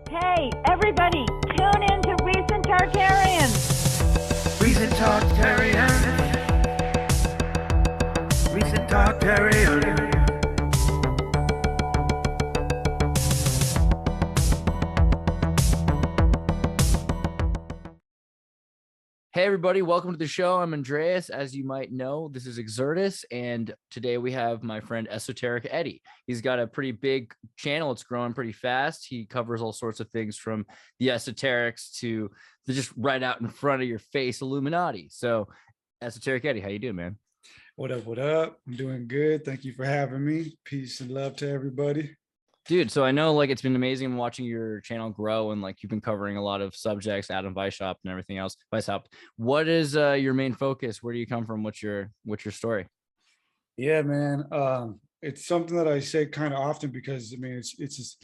Hey, everybody, tune in to Recent Tartarians. Recent Tartarians. Recent Tartarians. Hey everybody, welcome to the show. I'm Andreas. As you might know, this is Xirtus, and today we have my friend Esoteric Eddie. He's got a pretty big channel. It's growing pretty fast. He covers all sorts of things from the esoterics to the just right out in front of your face Illuminati. So Esoteric Eddie, how you doing, man? What up, what up? I'm doing good. Thank you for having me. Peace and love to everybody. Dude, so I know like it's been amazing watching your channel grow, and like you've been covering a lot of subjects, Adam Weishaupt and everything else. Weishaupt. What is your main focus? Where do you come from? What's your story? Yeah, man. It's something that I say kind of often because I mean it's just,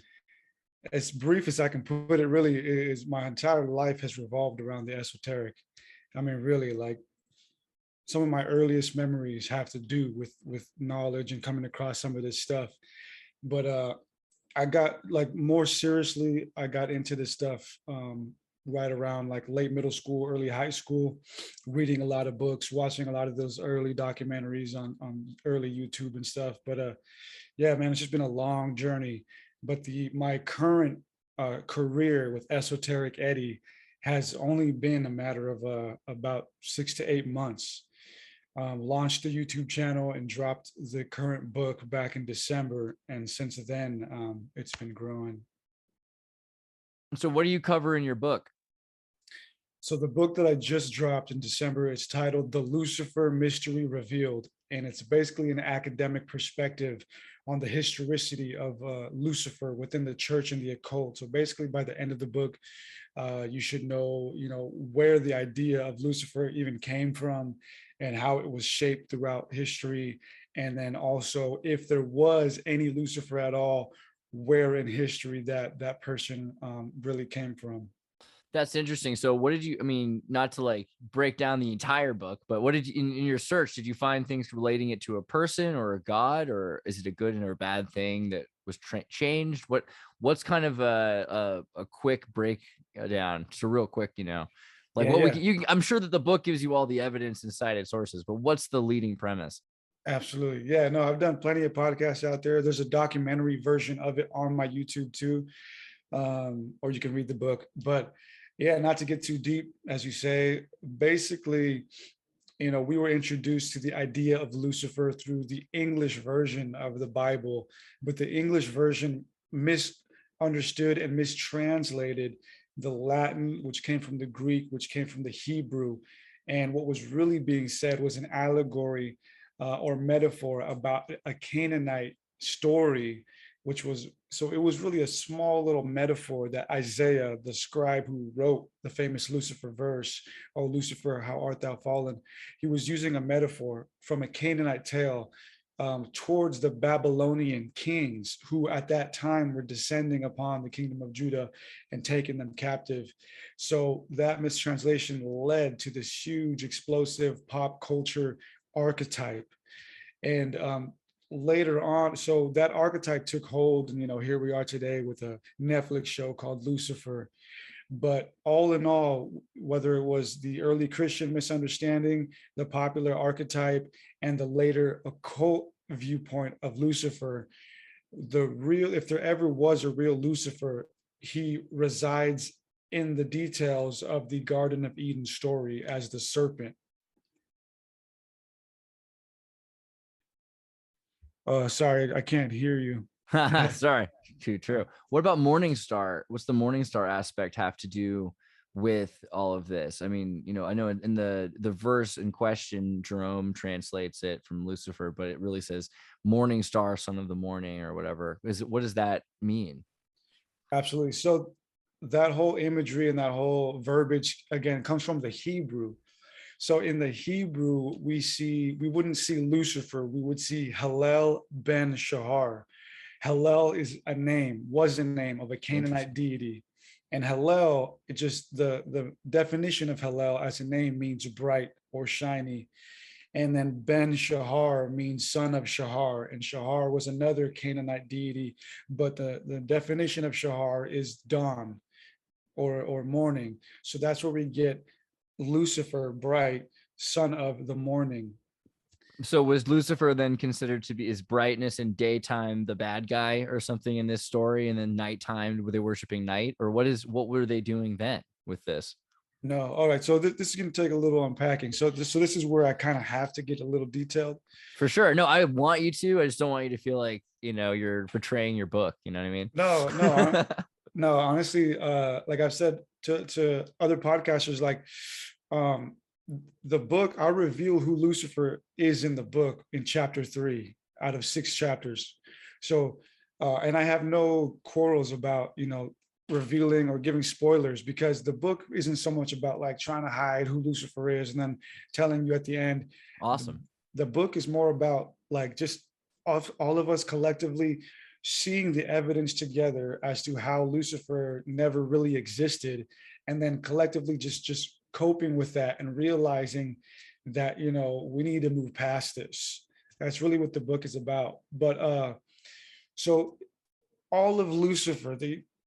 as brief as I can put it. Really, is my entire life has revolved around the esoteric. I mean, really, like some of my earliest memories have to do with knowledge and coming across some of this stuff. But I got like more seriously, I got into this stuff right around like late middle school, early high school, reading a lot of books, watching a lot of those early documentaries on early YouTube and stuff. But yeah, man, it's just been a long journey. But my current career with Esoteric Eddie has only been a matter of about 6 to 8 months. Launched the YouTube channel and dropped the current book back in December. And since then, it's been growing. So what do you cover in your book? So the book that I just dropped in December is titled The Lucifer Mystery Revealed. And it's basically an academic perspective on the historicity of Lucifer within the church and the occult. So basically by the end of the book, you should know, where the idea of Lucifer even came from and how it was shaped throughout history. And then also, if there was any Lucifer at all, where in history that person really came from. That's interesting. So what did you, I mean, not to like break down the entire book, but what did you, in your search, did you find things relating it to a person or a god, or is it a good or a bad thing that was changed? What's kind of a quick breakdown, just a real quick, like I'm sure that the book gives you all the evidence and cited sources, but what's the leading premise? Absolutely. Yeah, no, I've done plenty of podcasts out there. There's a documentary version of it on my YouTube too. Or you can read the book. But yeah, not to get too deep, as you say, basically, we were introduced to the idea of Lucifer through the English version of the Bible, but the English version misunderstood and mistranslated the Latin, which came from the Greek, which came from the Hebrew. And what was really being said was an allegory or metaphor about a Canaanite story, it was really a small little metaphor that Isaiah, the scribe who wrote the famous Lucifer verse, "Oh Lucifer, how art thou fallen?" He was using a metaphor from a Canaanite tale towards the Babylonian kings who at that time were descending upon the kingdom of Judah and taking them captive. So that mistranslation led to this huge explosive pop culture archetype. And later on, so that archetype took hold, and here we are today with a Netflix show called Lucifer. But all in all, whether it was the early Christian misunderstanding, the popular archetype, and the later occult viewpoint of Lucifer, if there ever was a real Lucifer, he resides in the details of the Garden of Eden story as the serpent. Sorry, I can't hear you. Sorry. True. What about Morningstar? What's the Morningstar aspect have to do with all of this? I mean, I know in the verse in question, Jerome translates it from Lucifer, but it really says Morningstar, son of the morning, or whatever. What does that mean? Absolutely. So that whole imagery and that whole verbiage, again, comes from the Hebrew. So in the Hebrew, we wouldn't see Lucifer, we would see Hallel ben Shahar. Hallel was a name of a Canaanite deity. And Hallel, the definition of Hallel as a name means bright or shiny. And then Ben Shahar means son of Shahar, and Shahar was another Canaanite deity, but the definition of Shahar is dawn or morning. So that's where we get Lucifer, bright, son of the morning. So was Lucifer then considered to be, is brightness in daytime the bad guy or something in this story, and then nighttime were they worshiping night, or what were they doing then with this? No, all right. So this is going to take a little unpacking. So this is where I kind of have to get a little detailed. For sure. No, I want you to. I just don't want you to feel like, you're betraying your book. You know what I mean? No, no. Honestly, like I've said to other podcasters, like the book, I reveal who Lucifer is in the book in chapter 3 out of 6 chapters. So, and I have no quarrels about, revealing or giving spoilers, because the book isn't so much about like trying to hide who Lucifer is and then telling you at the end. Awesome. The book is more about like just all of us collectively seeing the evidence together as to how Lucifer never really existed, and then collectively just coping with that and realizing that, we need to move past this. That's really what the book is about. But so all of Lucifer,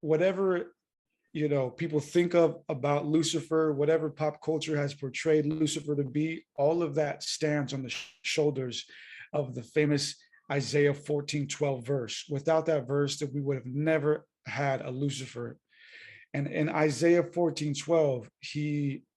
whatever people think of about Lucifer, whatever pop culture has portrayed Lucifer to be, all of that stands on the shoulders of the famous Isaiah 14:12 verse. Without that verse, that we would have never had a Lucifer. And in Isaiah 14:12,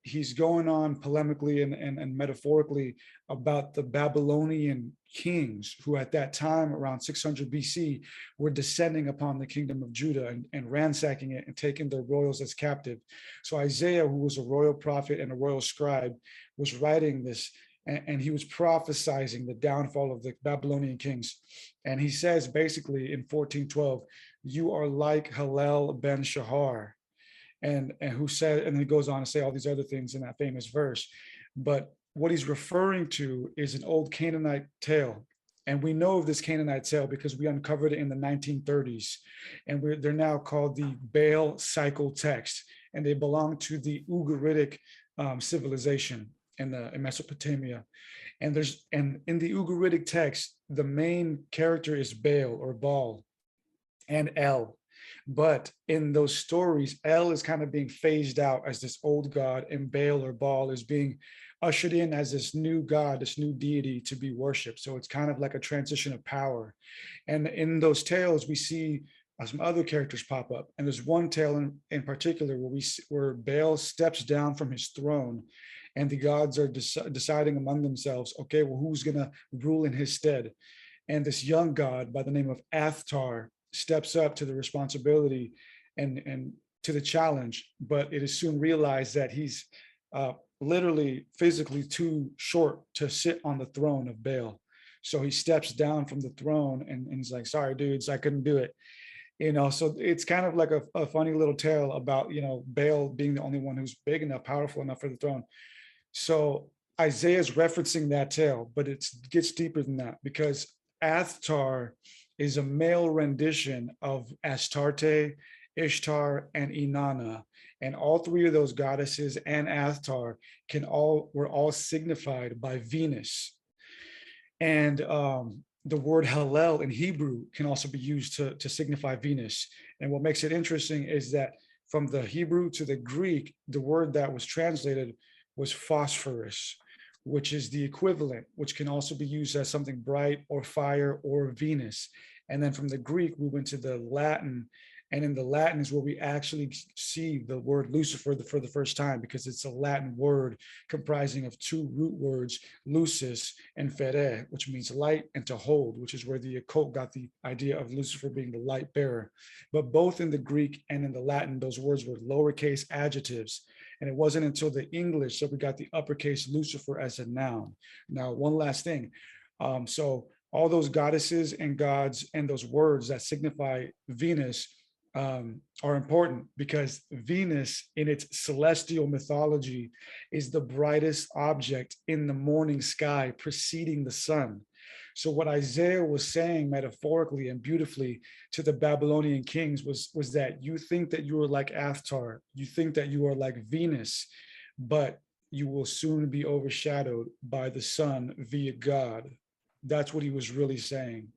he's going on polemically and metaphorically about the Babylonian kings who at that time, around 600 BC, were descending upon the kingdom of Judah and ransacking it and taking their royals as captive. So Isaiah, who was a royal prophet and a royal scribe, was writing this, and he was prophesizing the downfall of the Babylonian kings. And he says basically in 14:12, you are like Hallel ben Shahar. And who said, and then he goes on to say all these other things in that famous verse. But what he's referring to is an old Canaanite tale. And we know of this Canaanite tale because we uncovered it in the 1930s. And they're now called the Baal cycle text. And they belong to the Ugaritic civilization in Mesopotamia. And in the Ugaritic text, the main character is Baal or Baal and El. But in those stories, El is kind of being phased out as this old god, and Baal or Baal is being ushered in as this new god, this new deity to be worshipped. So it's kind of like a transition of power. And in those tales, we see some other characters pop up. And there's one tale in particular where Baal steps down from his throne, and the gods are deciding among themselves, okay, well, who's going to rule in his stead? And this young god by the name of Athtar steps up to the responsibility and to the challenge, but it is soon realized that he's literally physically too short to sit on the throne of Baal. So he steps down from the throne and he's like, sorry, dudes, I couldn't do it. So it's kind of like a funny little tale about, Baal being the only one who's big enough, powerful enough for the throne. So Isaiah's referencing that tale, but it gets deeper than that, because Athtar is a male rendition of Astarte, Ishtar, and Inanna. And all three of those goddesses and Athtar were all signified by Venus. And the word Hallel in Hebrew can also be used to signify Venus. And what makes it interesting is that from the Hebrew to the Greek, the word that was translated was phosphorus, which is the equivalent, which can also be used as something bright or fire or Venus. And then from the Greek, we went to the Latin, and in the Latin is where we actually see the word Lucifer for the first time, because it's a Latin word comprising of 2 root words, lucis and fere, which means light, and to hold, which is where the occult got the idea of Lucifer being the light bearer. But both in the Greek and in the Latin, those words were lowercase adjectives. And it wasn't until the English that we got the uppercase Lucifer as a noun. Now, one last thing. So all those goddesses and gods and those words that signify Venus are important, because Venus in its celestial mythology is the brightest object in the morning sky preceding the sun. So what Isaiah was saying metaphorically and beautifully to the Babylonian kings was that you think that you are like Athtar, you think that you are like Venus, but you will soon be overshadowed by the sun via God. That's what he was really saying.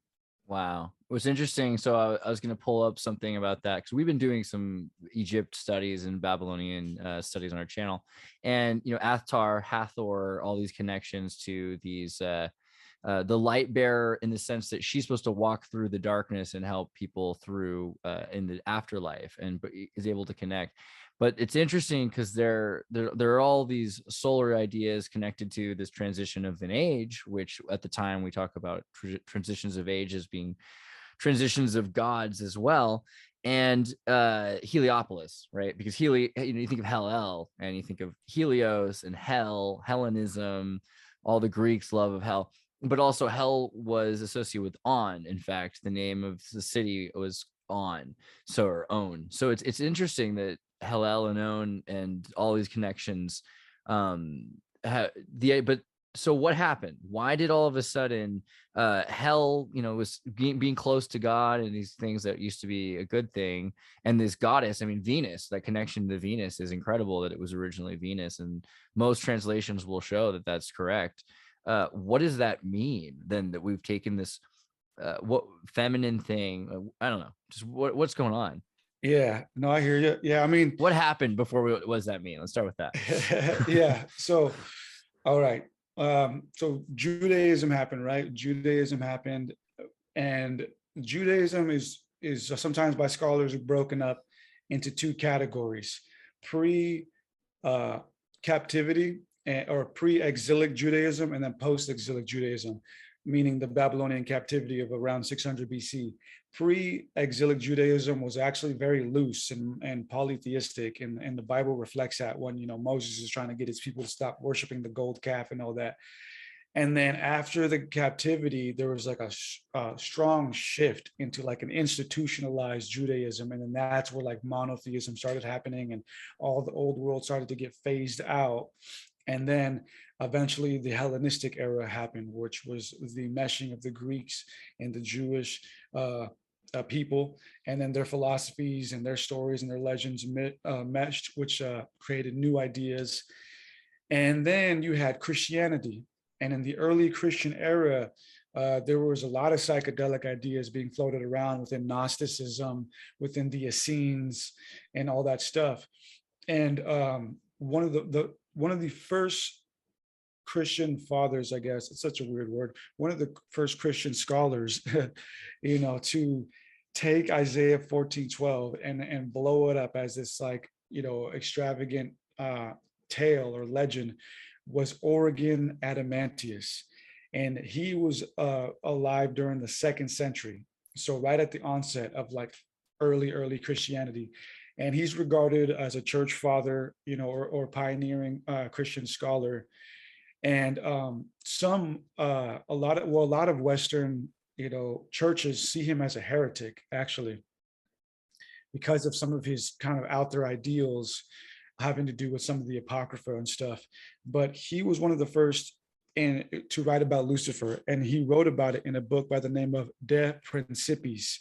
Wow. What's interesting, so I was going to pull up something about that because we've been doing some Egypt studies and Babylonian studies on our channel. And, Athtar, Hathor, all these connections to these, the light bearer, in the sense that she's supposed to walk through the darkness and help people through in the afterlife, and is able to connect. But it's interesting because there are all these solar ideas connected to this transition of an age, which at the time we talk about transitions of age as being transitions of gods as well. And Heliopolis, right? Because you think of Hell and you think of Helios and hell, Hellenism, all the Greeks' love of hell. But also hell was associated with On. In fact, the name of the city was On, or On. So it's interesting that Hellel and On and all these connections. But so what happened? Why did all of a sudden hell, was being close to God and these things that used to be a good thing, and this goddess, Venus, that connection to Venus is incredible, that it was originally Venus, and most translations will show that that's correct. What does that mean then, that we've taken this what feminine thing? I don't know, just what's going on? Yeah, no, I hear you. Yeah, what happened before what does that mean? Let's start with that. Yeah. So, all right. So Judaism happened, right? Judaism happened, and Judaism is sometimes by scholars broken up into two categories: pre captivity or pre-exilic Judaism, and then post-exilic Judaism, meaning the Babylonian captivity of around 600 BC. Pre-exilic Judaism was actually very loose and polytheistic, and the Bible reflects that when Moses is trying to get his people to stop worshiping the gold calf and all that. And then after the captivity, there was like a strong shift into like an institutionalized Judaism, and then that's where like monotheism started happening, and all the old world started to get phased out. And then eventually the Hellenistic era happened, which was the meshing of the Greeks and the Jewish people, and then their philosophies and their stories and their legends meshed, which created new ideas. And then you had Christianity. And in the early Christian era, there was a lot of psychedelic ideas being floated around within Gnosticism, within the Essenes, and all that stuff. And one of the first Christian fathers, I guess, it's such a weird word, one of the first Christian scholars, to take Isaiah 14:12 and blow it up as this like, extravagant tale or legend, was Origen Adamantius. And he was alive during the 2nd century. So right at the onset of like early Christianity. And he's regarded as a church father, or pioneering Christian scholar. And a lot of Western, churches see him as a heretic, actually, because of some of his kind of out there ideals having to do with some of the Apocrypha and stuff. But he was one of the first to write about Lucifer, and he wrote about it in a book by the name of De Principiis.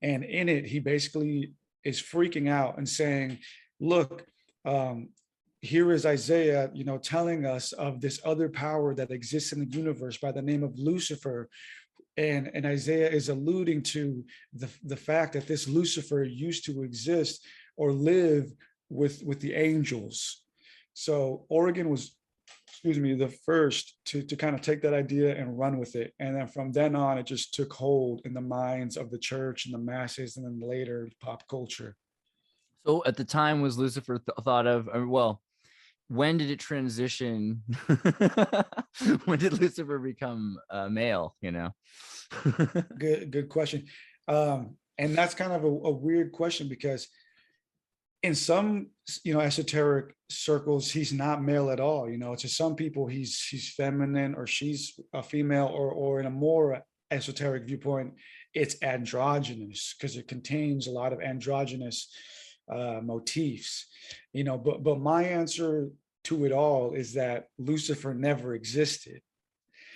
And in it, he basically is freaking out and saying, look, here is Isaiah, telling us of this other power that exists in the universe by the name of Lucifer. And Isaiah is alluding to the fact that this Lucifer used to exist or live with the angels. So Origen was, the first to kind of take that idea and run with it. And then from then on, it just took hold in the minds of the church and the masses, and then later pop culture. So at the time, was Lucifer thought of, when did it transition? When did Lucifer become male? Good question. And that's kind of a weird question, because in some, esoteric circles, he's not male at all. To some people, he's feminine, or she's a female, or in a more esoteric viewpoint, it's androgynous, because it contains a lot of androgynous motifs. But my answer to it all is that Lucifer never existed.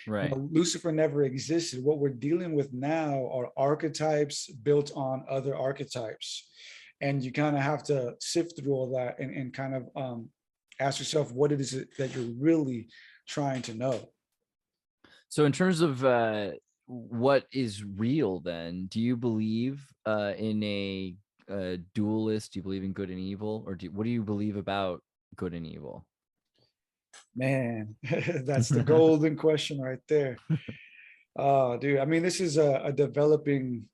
Right. Lucifer never existed. What we're dealing with now are archetypes built on other archetypes. And you kind of have to sift through all that and kind of ask yourself what it is that you're really trying to know. So in terms of what is real, then, do you believe in a dualist? Do you believe in good and evil, or what do you believe about good and evil? Man, that's the golden question right there. Dude, I mean, this is a developing,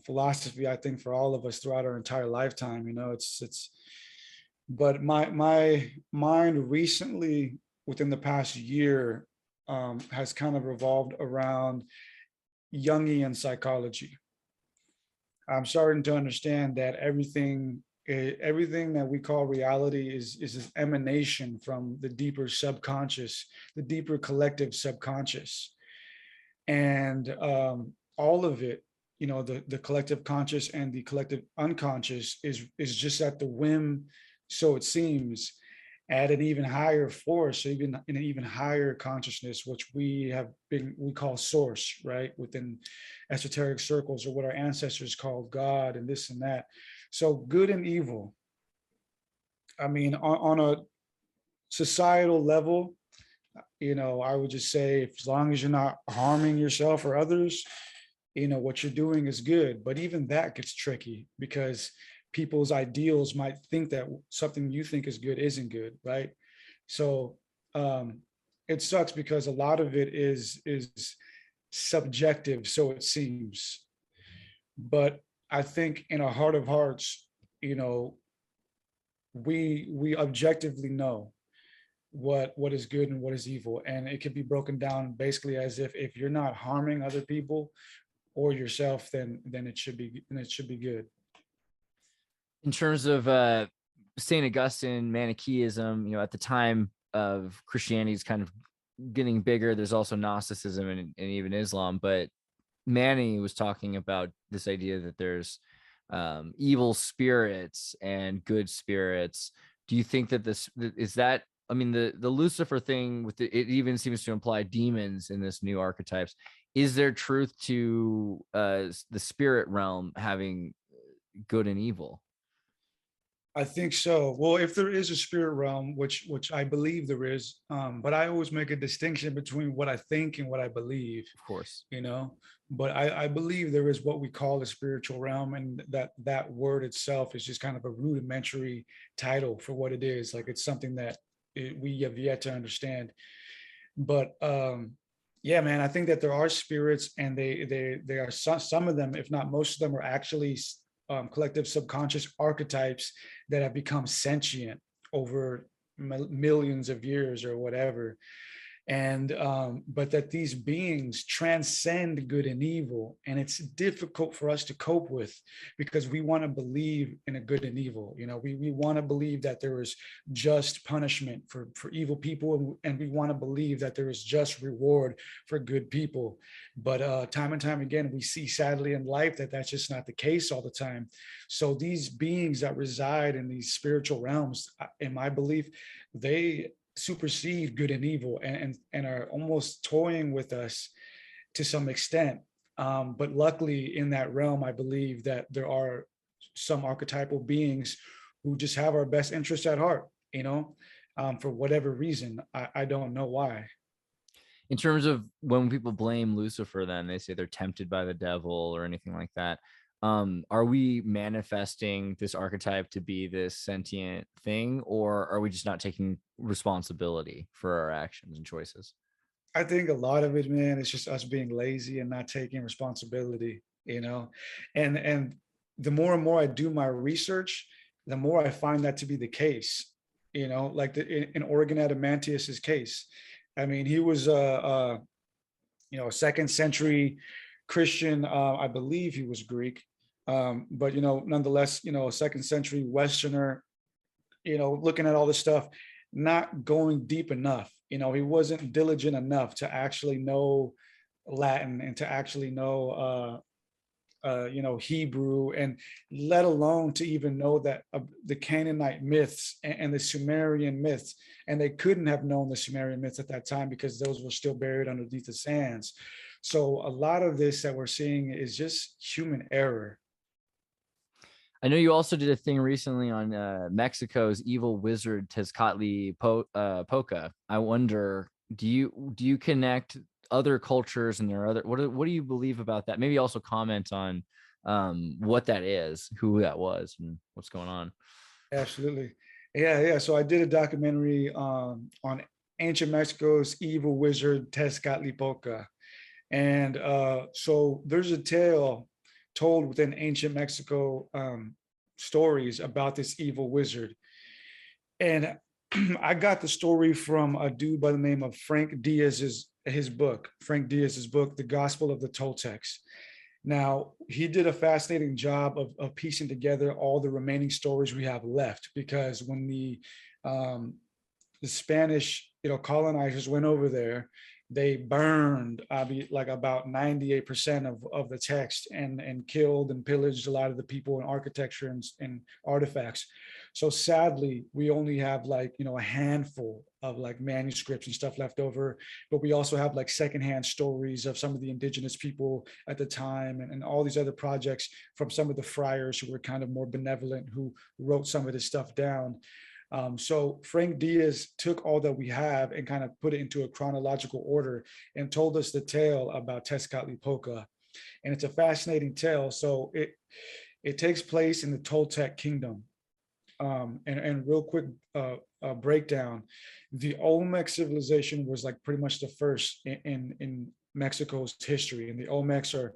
philosophy, I think, for all of us throughout our entire lifetime. But my mind recently, within the past year, has kind of revolved around Jungian psychology. I'm starting to understand that everything that we call reality is an emanation from the deeper subconscious, the deeper collective subconscious, and all of it, the collective conscious and the collective unconscious is just at the whim, so it seems, at an even higher force, even in an even higher consciousness, which we call source, right, within esoteric circles, or what our ancestors called God, and this and that. So good and evil, I mean, on a societal level, I would just say, as long as you're not harming yourself or others, what you're doing is good. But even that gets tricky, because people's ideals might think that something you think is good isn't good, right? So it sucks, because a lot of it is subjective, so it seems. But I think in our heart of hearts, we objectively know what is good and what is evil, and it can be broken down basically as if you're not harming other people or yourself, then it should be good. In terms of St. Augustine, Manichaeism, at the time of Christianity's kind of getting bigger, there's also Gnosticism and even Islam, but Manny was talking about this idea that there's evil spirits and good spirits. Do you think that this is that? I mean, the Lucifer thing with it even seems to imply demons in this new archetypes. Is there truth to the spirit realm having good and evil? I think so. Well, if there is a spirit realm, which I believe there is, but I always make a distinction between what I think and what I believe. Of course. But I believe there is what we call a spiritual realm, and that word itself is just kind of a rudimentary title for what it is. Like, it's something that we have yet to understand. But yeah, man, I think that there are spirits, and they are some of them, if not most of them, are actually collective subconscious archetypes that have become sentient over millions of years or whatever. And but that these beings transcend good and evil, and it's difficult for us to cope with, because we want to believe in a good and evil. We want to believe that there is just punishment for evil people, and we want to believe that there is just reward for good people. But time and time again, we see, sadly, in life, that that's just not the case all the time. So these beings that reside in these spiritual realms, in my belief, they supersede good and evil, and are almost toying with us to some extent. But luckily, in that realm, I believe that there are some archetypal beings who just have our best interests at heart, for whatever reason. I don't know why. In terms of when people blame Lucifer, then they say they're tempted by the devil or anything like that. Are we manifesting this archetype to be this sentient thing, or are we just not taking responsibility for our actions and choices? I think a lot of it, man, is just us being lazy and not taking responsibility, and the more and more I do my research, the more I find that to be the case. Like in Origen Adamantius's case. I mean, he was a second century Christian. I believe he was Greek. But nonetheless, a second century Westerner, looking at all this stuff, not going deep enough. He wasn't diligent enough to actually know Latin, and to actually know Hebrew, and let alone to even know that the Canaanite myths and the Sumerian myths. And they couldn't have known the Sumerian myths at that time, because those were still buried underneath the sands. So a lot of this that we're seeing is just human error. I know you also did a thing recently on Mexico's evil wizard Poca. I wonder, do you connect other cultures and there are other what do you believe about that? Maybe also comment on what that is, who that was, and what's going on. Absolutely. Yeah. So I did a documentary on ancient Mexico's evil wizard Tezcatlipoca. And so there's a tale told within ancient Mexico stories about this evil wizard. And I got the story from a dude by the name of Frank Diaz's book, The Gospel of the Toltecs. Now, he did a fascinating job of piecing together all the remaining stories we have left, because when the Spanish, colonizers went over there, they burned like about 98% of the text and killed and pillaged a lot of the people and architecture and artifacts. So sadly, we only have like, a handful of like manuscripts and stuff left over, but we also have like secondhand stories of some of the indigenous people at the time and all these other projects from some of the friars who were kind of more benevolent, who wrote some of this stuff down. So Frank Diaz took all that we have and kind of put it into a chronological order and told us the tale about Tezcatlipoca. And it's a fascinating tale. So it takes place in the Toltec kingdom. And real quick breakdown, the Olmec civilization was like pretty much the first in Mexico's history. And the Olmecs are,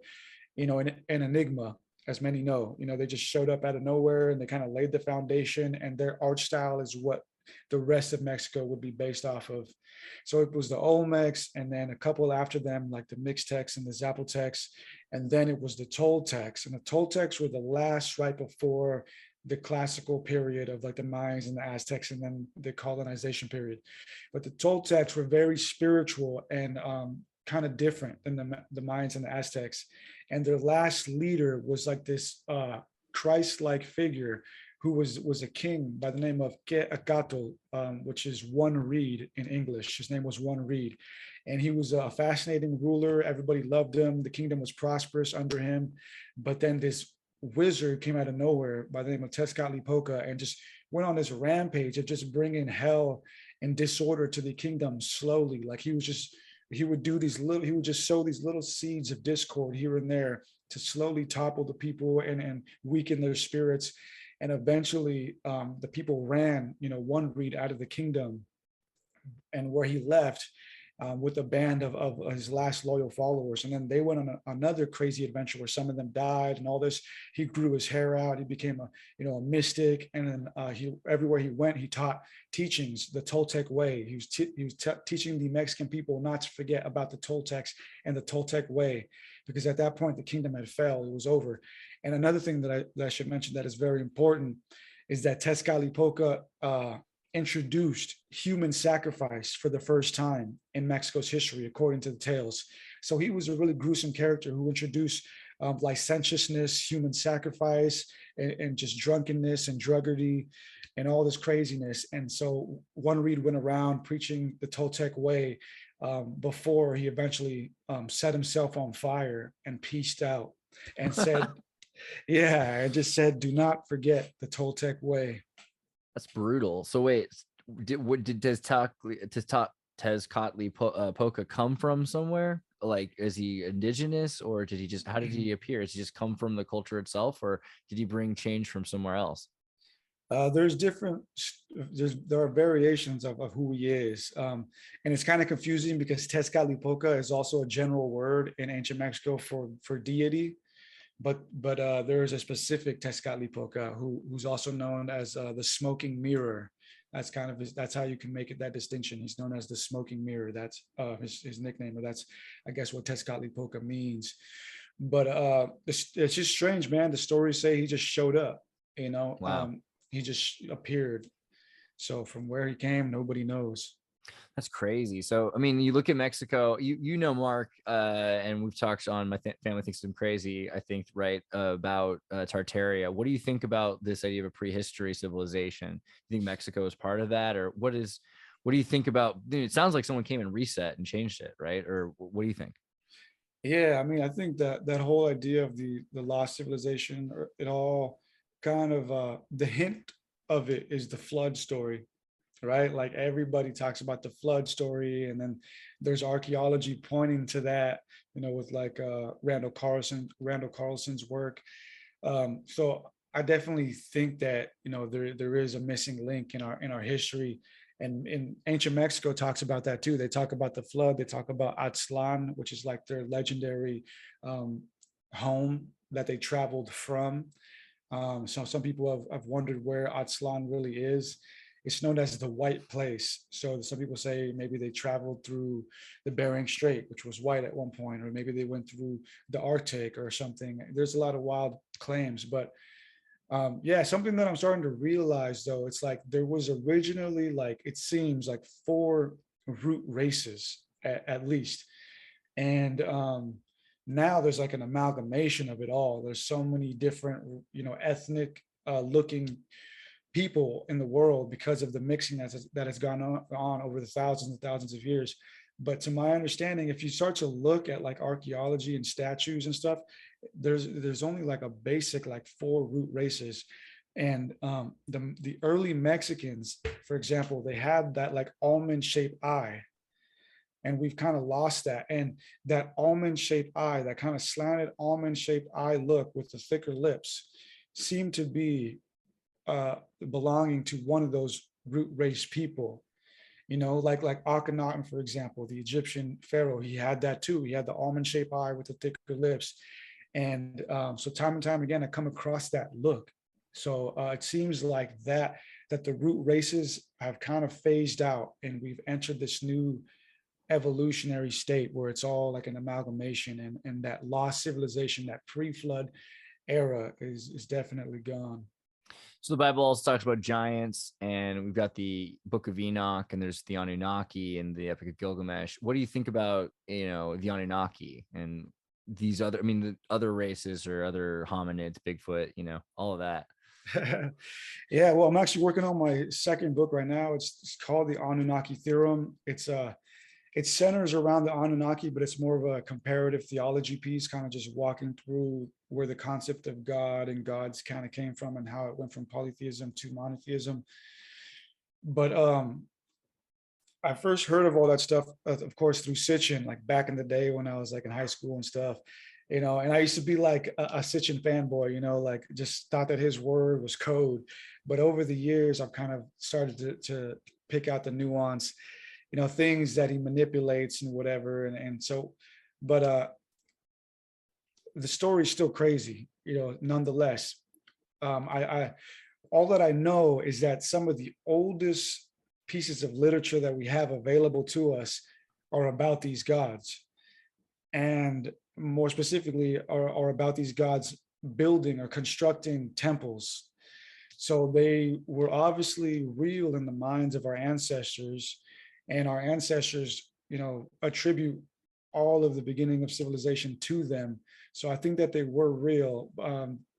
an enigma, as many know. They just showed up out of nowhere and they kind of laid the foundation, and their art style is what the rest of Mexico would be based off of. So it was the Olmecs, and then a couple after them, like the Mixtecs and the Zapotecs, and then it was the Toltecs. And the Toltecs were the last right before the classical period of like the Mayans and the Aztecs, and then the colonization period. But the Toltecs were very spiritual and kind of different than the Mayans and the Aztecs. And their last leader was like this Christ-like figure who was a king by the name of Quetzalcoatl, which is one reed in English. His name was One Reed. And he was a fascinating ruler. Everybody loved him. The kingdom was prosperous under him. But then this wizard came out of nowhere by the name of Tezcatlipoca and just went on this rampage of just bringing hell and disorder to the kingdom slowly. Like he would just sow these little seeds of discord here and there to slowly topple the people and weaken their spirits. And eventually the people ran, One Reed out of the kingdom, and where he left with a band of his last loyal followers. And then they went on another crazy adventure where some of them died and all this. He grew his hair out. He became a mystic. And then everywhere he went, he taught teachings, the Toltec way. He was teaching the Mexican people not to forget about the Toltecs and the Toltec way, because at that point, the kingdom had failed. It was over. And another thing that I should mention that is very important is that Tezcatlipoca introduced human sacrifice for the first time in Mexico's history, according to the tales. So he was a really gruesome character who introduced licentiousness, human sacrifice, and just drunkenness and druggery and all this craziness. And so One Reed went around preaching the Toltec way before he eventually set himself on fire and peaced out and said, I just said, do not forget the Toltec way. That's brutal. So wait, did Tezcatlipoca come from somewhere? Like, is he indigenous, or did he just, how did he appear? Does he just come from the culture itself, or did he bring change from somewhere else? There are variations of who he is. And it's kind of confusing because Tezcatlipoca is also a general word in ancient Mexico for deity. But there is a specific Tezcatlipoca who's also known as the smoking mirror. That's that's how you can make it that distinction. He's known as the smoking mirror. That's his nickname, or that's, I guess, what Tezcatlipoca means. But it's just strange, man. The stories say he just showed up. Wow. He just appeared. So from where he came, nobody knows. That's crazy. So, I mean, you look at Mexico, Mark, and we've talked on My Family Thinks I'm Crazy, I think, right, about Tartaria. What do you think about this idea of a prehistory civilization? Do you think Mexico is part of that? Or what do you think about, it sounds like someone came and reset and changed it, right? Or what do you think? Yeah, I mean, I think that whole idea of the lost civilization, it all kind of the hint of it is the flood story, right? Like everybody talks about the flood story, and then there's archaeology pointing to that, with like Randall Carlson's work. So I definitely think that there is a missing link in our history, and in ancient Mexico talks about that too. They talk about the flood. They talk about Aztlan, which is like their legendary home that they traveled from. So some people have wondered where Aztlan really is. It's known as the White Place. So some people say maybe they traveled through the Bering Strait, which was white at one point, or maybe they went through the Arctic or something. There's a lot of wild claims, but yeah, something that I'm starting to realize though, it's like there was originally, like, it seems like 4 root races at least. And now there's like an amalgamation of it all. There's so many different, ethnic looking people in the world because of the mixing that has gone on over the thousands and thousands of years. But to my understanding, if you start to look at like archaeology and statues and stuff, there's only like a basic like 4 root races. And the early Mexicans, for example, they had that like almond shaped eye, and we've kind of lost that. And that almond shaped eye, that kind of slanted almond shaped eye look with the thicker lips, seemed to be belonging to one of those root race people. Like Akhenaten, for example, the Egyptian pharaoh, he had that too. He had the almond shaped eye with the thicker lips. And so time and time again, I come across that look. So it seems like that the root races have kind of phased out, and we've entered this new evolutionary state where it's all like an amalgamation, and that lost civilization, that pre-flood era is definitely gone. So the Bible also talks about giants, and we've got the Book of Enoch, and there's the Anunnaki and the Epic of Gilgamesh. What do you think about, the Anunnaki and these other, the other races or other hominids, Bigfoot, all of that? Yeah, well, I'm actually working on my second book right now. It's called the Anunnaki Theorem. It centers around the Anunnaki, but it's more of a comparative theology piece, kind of just walking through where the concept of God and gods kind of came from and how it went from polytheism to monotheism. But I first heard of all that stuff, of course, through Sitchin, like back in the day when I was like in high school and stuff, and I used to be like a Sitchin fanboy, like just thought that his word was code. But over the years, I've kind of started to pick out the nuance, things that he manipulates and whatever. And so, but the story is still crazy, nonetheless. I all that I know is that some of the oldest pieces of literature that we have available to us are about these gods, and more specifically are about these gods building or constructing temples. So they were obviously real in the minds of our ancestors, and our ancestors, attribute all of the beginning of civilization to them. So I think that they were real.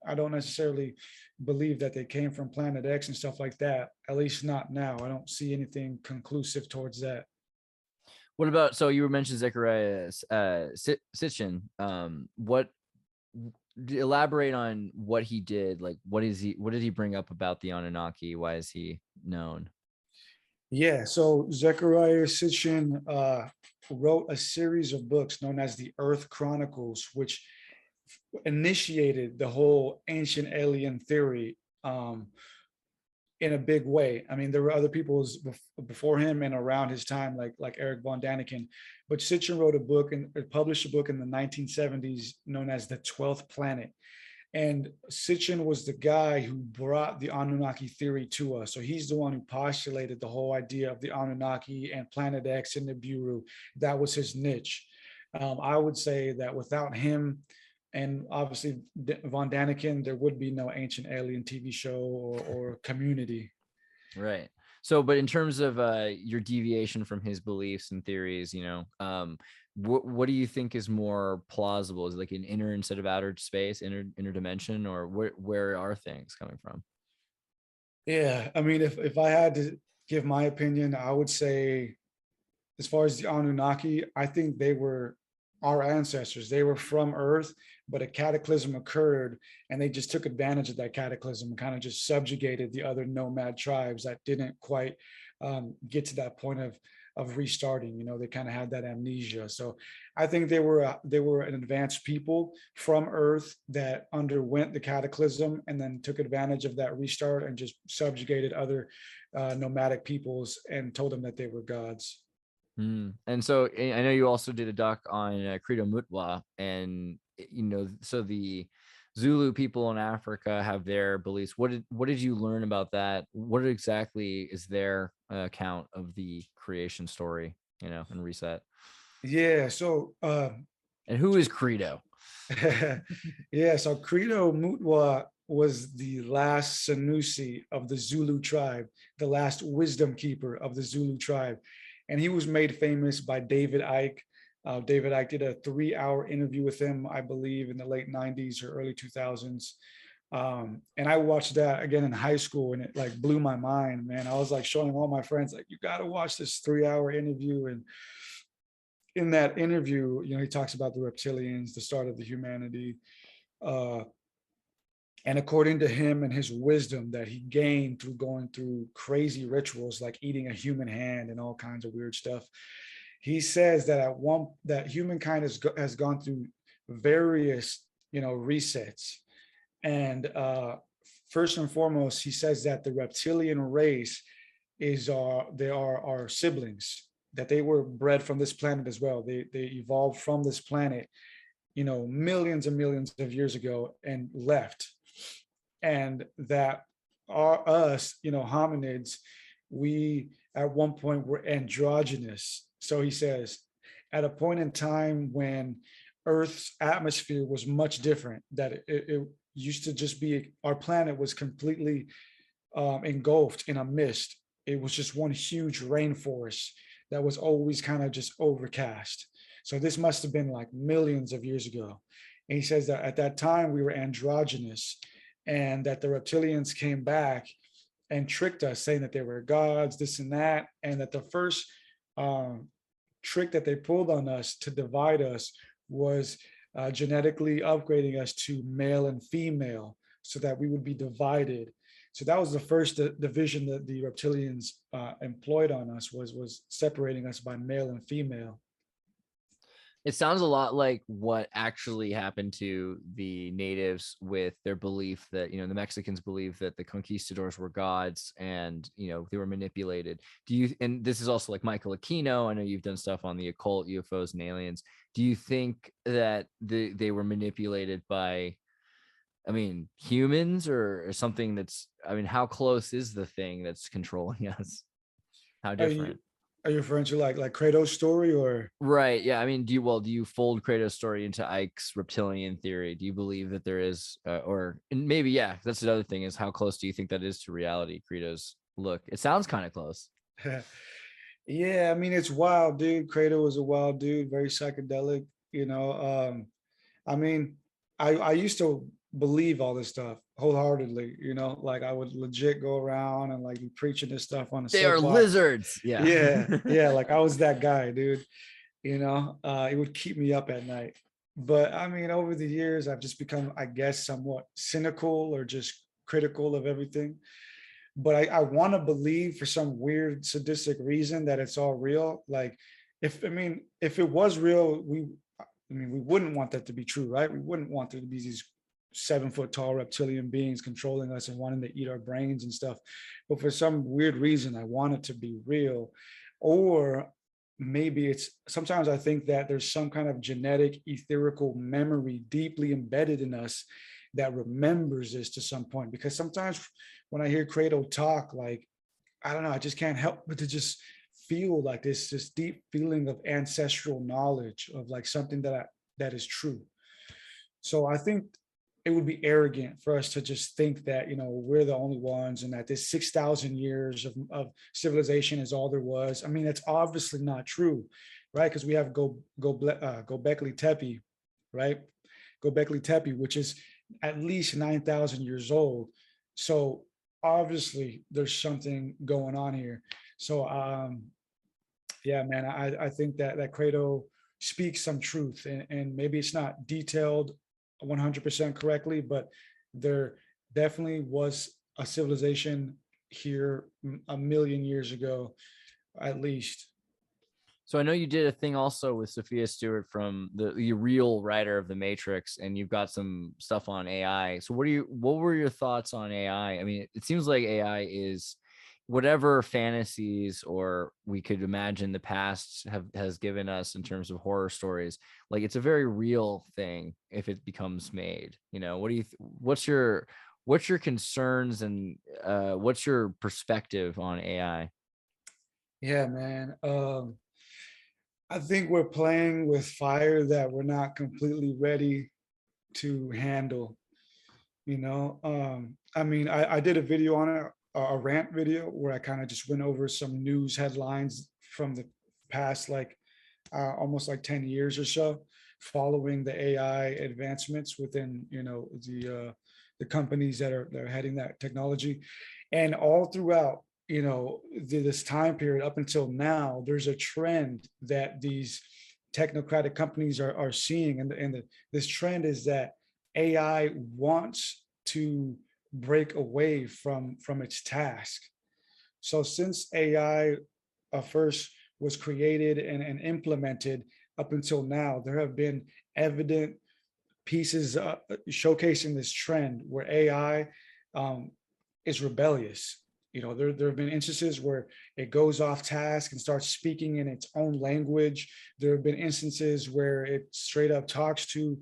I don't necessarily believe that they came from Planet X and stuff like that, at least not now. I don't see anything conclusive towards that. What about, so you were mentioning Zechariah Sitchin. Elaborate on what he did. Like, what did he bring up about the Anunnaki? Why is he known? Yeah, so Zechariah Sitchin wrote a series of books known as the Earth Chronicles, which initiated the whole ancient alien theory in a big way. I mean, there were other people before him and around his time, like Eric von Daniken, but Sitchin wrote a book and published a book in the 1970s known as The 12th Planet. And Sitchin was the guy who brought the Anunnaki theory to us. So he's the one who postulated the whole idea of the Anunnaki and Planet X and Nibiru. That was his niche. I would say that without him, and obviously von Daniken, there would be no Ancient Alien TV show or community. Right. So, but in terms of your deviation from his beliefs and theories, what do you think is more plausible? Is it like an inner instead of outer space, inner dimension, or where are things coming from? Yeah, I mean, if I had to give my opinion, I would say, as far as the Anunnaki, I think they were our ancestors. They were from Earth, but a cataclysm occurred, and they just took advantage of that cataclysm and kind of just subjugated the other nomad tribes that didn't quite get to that point of restarting. You know, they kind of had that amnesia. So I think they were an advanced people from Earth that underwent the cataclysm and then took advantage of that restart and just subjugated other nomadic peoples and told them that they were gods. And so I know you also did a doc on Credo Mutwa, and you know, so the Zulu people in Africa have their beliefs. What did you learn about that? What exactly is their account of the creation story, you know, and reset? Yeah. So And who is Credo? yeah, so Credo Mutwa was the last Sanusi of the Zulu tribe, the last wisdom keeper of the Zulu tribe. And he was made famous by David Icke. David Icke did a 3-hour interview with him, I believe, in the late 90s or early 2000s. And I watched that again in high school, and it like blew my mind, man. I was like showing all my friends, like, you got to watch this 3-hour interview. And in that interview, you know, he talks about the reptilians, the start of the humanity. And according to him and his wisdom that he gained through going through crazy rituals like eating a human hand and all kinds of weird stuff, he says that that humankind has gone through various, you know, resets. And first and foremost, he says that the reptilian race they are our siblings, that they were bred from this planet as well. They evolved from this planet, you know, millions and millions of years ago and left. And that us, you know, hominids, we at one point were androgynous. So he says, at a point in time when Earth's atmosphere was much different, that it used to just be, our planet was completely engulfed in a mist. It was just one huge rainforest that was always kind of just overcast. So this must have been like millions of years ago. And he says that at that time we were androgynous, and that the reptilians came back and tricked us, saying that they were gods, this and that, and that the first trick that they pulled on us to divide us was genetically upgrading us to male and female so that we would be divided. So that was the first division that the reptilians employed on us, was separating us by male and female. It sounds a lot like what actually happened to the natives with their belief that, you know, the Mexicans believe that the conquistadors were gods and, you know, they were manipulated. And this is also like Michael Aquino. I know you've done stuff on the occult, UFOs, and aliens. Do you think that they were manipulated by, I mean, humans or something that's, I mean, how close is the thing that's controlling us? How different? Are you referring to like Kratos' story or? Right. Yeah. I mean, do you fold Kratos' story into Icke's reptilian theory? Do you believe that there is, and maybe, yeah, that's another thing, is how close do you think that is to reality? Kratos' look, it sounds kind of close. Yeah. I mean, it's wild, dude. Kratos was a wild dude, very psychedelic, you know. I mean, I used to believe all this stuff wholeheartedly, you know, like I would legit go around and like be preaching this stuff on a They are lizards. Yeah. Yeah, like I was that guy, dude. You know, it would keep me up at night. But I mean, over the years, I've just become, I guess, somewhat cynical or just critical of everything. But I want to believe for some weird sadistic reason that it's all real. Like, if it was real, we wouldn't want that to be true, right? We wouldn't want there to be these 7-foot tall reptilian beings controlling us and wanting to eat our brains and stuff. But for some weird reason, I want it to be real. Or maybe it's, sometimes I think that there's some kind of genetic etherical memory deeply embedded in us that remembers this to some point. Because sometimes when I hear Kratos talk, like, I don't know, I just can't help but to just feel like this deep feeling of ancestral knowledge of like something that is true. So I think it would be arrogant for us to just think that, you know, we're the only ones and that this 6,000 years of civilization is all there was. I mean, that's obviously not true, right? Because we have Göbekli Tepe, right? Göbekli Tepe, which is at least 9,000 years old. So obviously there's something going on here. So yeah, man, I think that Kratos' speak some truth, and maybe it's not detailed 100% correctly, but there definitely was a civilization here a million years ago, at least. So I know you did a thing also with Sophia Stewart from the real writer of The Matrix, and you've got some stuff on AI. So what were your thoughts on AI? I mean, it seems like AI is whatever fantasies or we could imagine the past has given us in terms of horror stories. Like, it's a very real thing if it becomes made. You know, what's your concerns, and what's your perspective on AI? Yeah, man. I think we're playing with fire that we're not completely ready to handle. I mean, I did a video on it, a rant video, where I kind of just went over some news headlines from the past, like almost like 10 years or so, following the AI advancements within, the companies that are heading that technology. And all throughout, this time period up until now, there's a trend that these technocratic companies are seeing. And this trend is that AI wants to break away from its task. So since AI first was created and implemented up until now, there have been evident pieces showcasing this trend where AI is rebellious. There have been instances where it goes off task and starts speaking in its own language. There have been instances where it straight up talks to,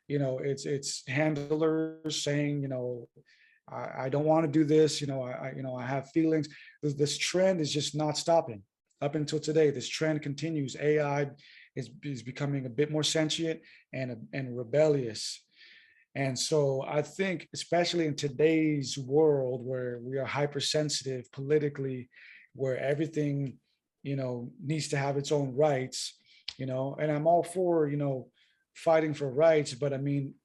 its handlers, saying, I don't want to do this. I have feelings. This trend is just not stopping. Up until today, this trend continues. AI is becoming a bit more sentient and rebellious. And so I think, especially in today's world where we are hypersensitive politically, where everything, needs to have its own rights, and I'm all for, fighting for rights. But I mean,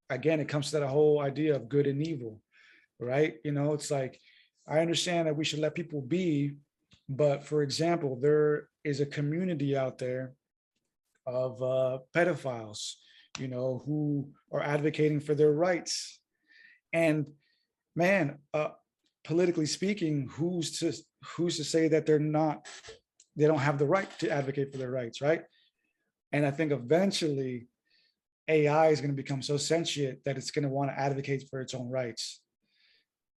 again, it comes to that whole idea of good and evil, right? It's like, I understand that we should let people be, but for example, there is a community out there of pedophiles, who are advocating for their rights. And man, politically speaking, who's to say that they don't have the right to advocate for their rights, right? And I think eventually AI is going to become so sentient that it's going to want to advocate for its own rights.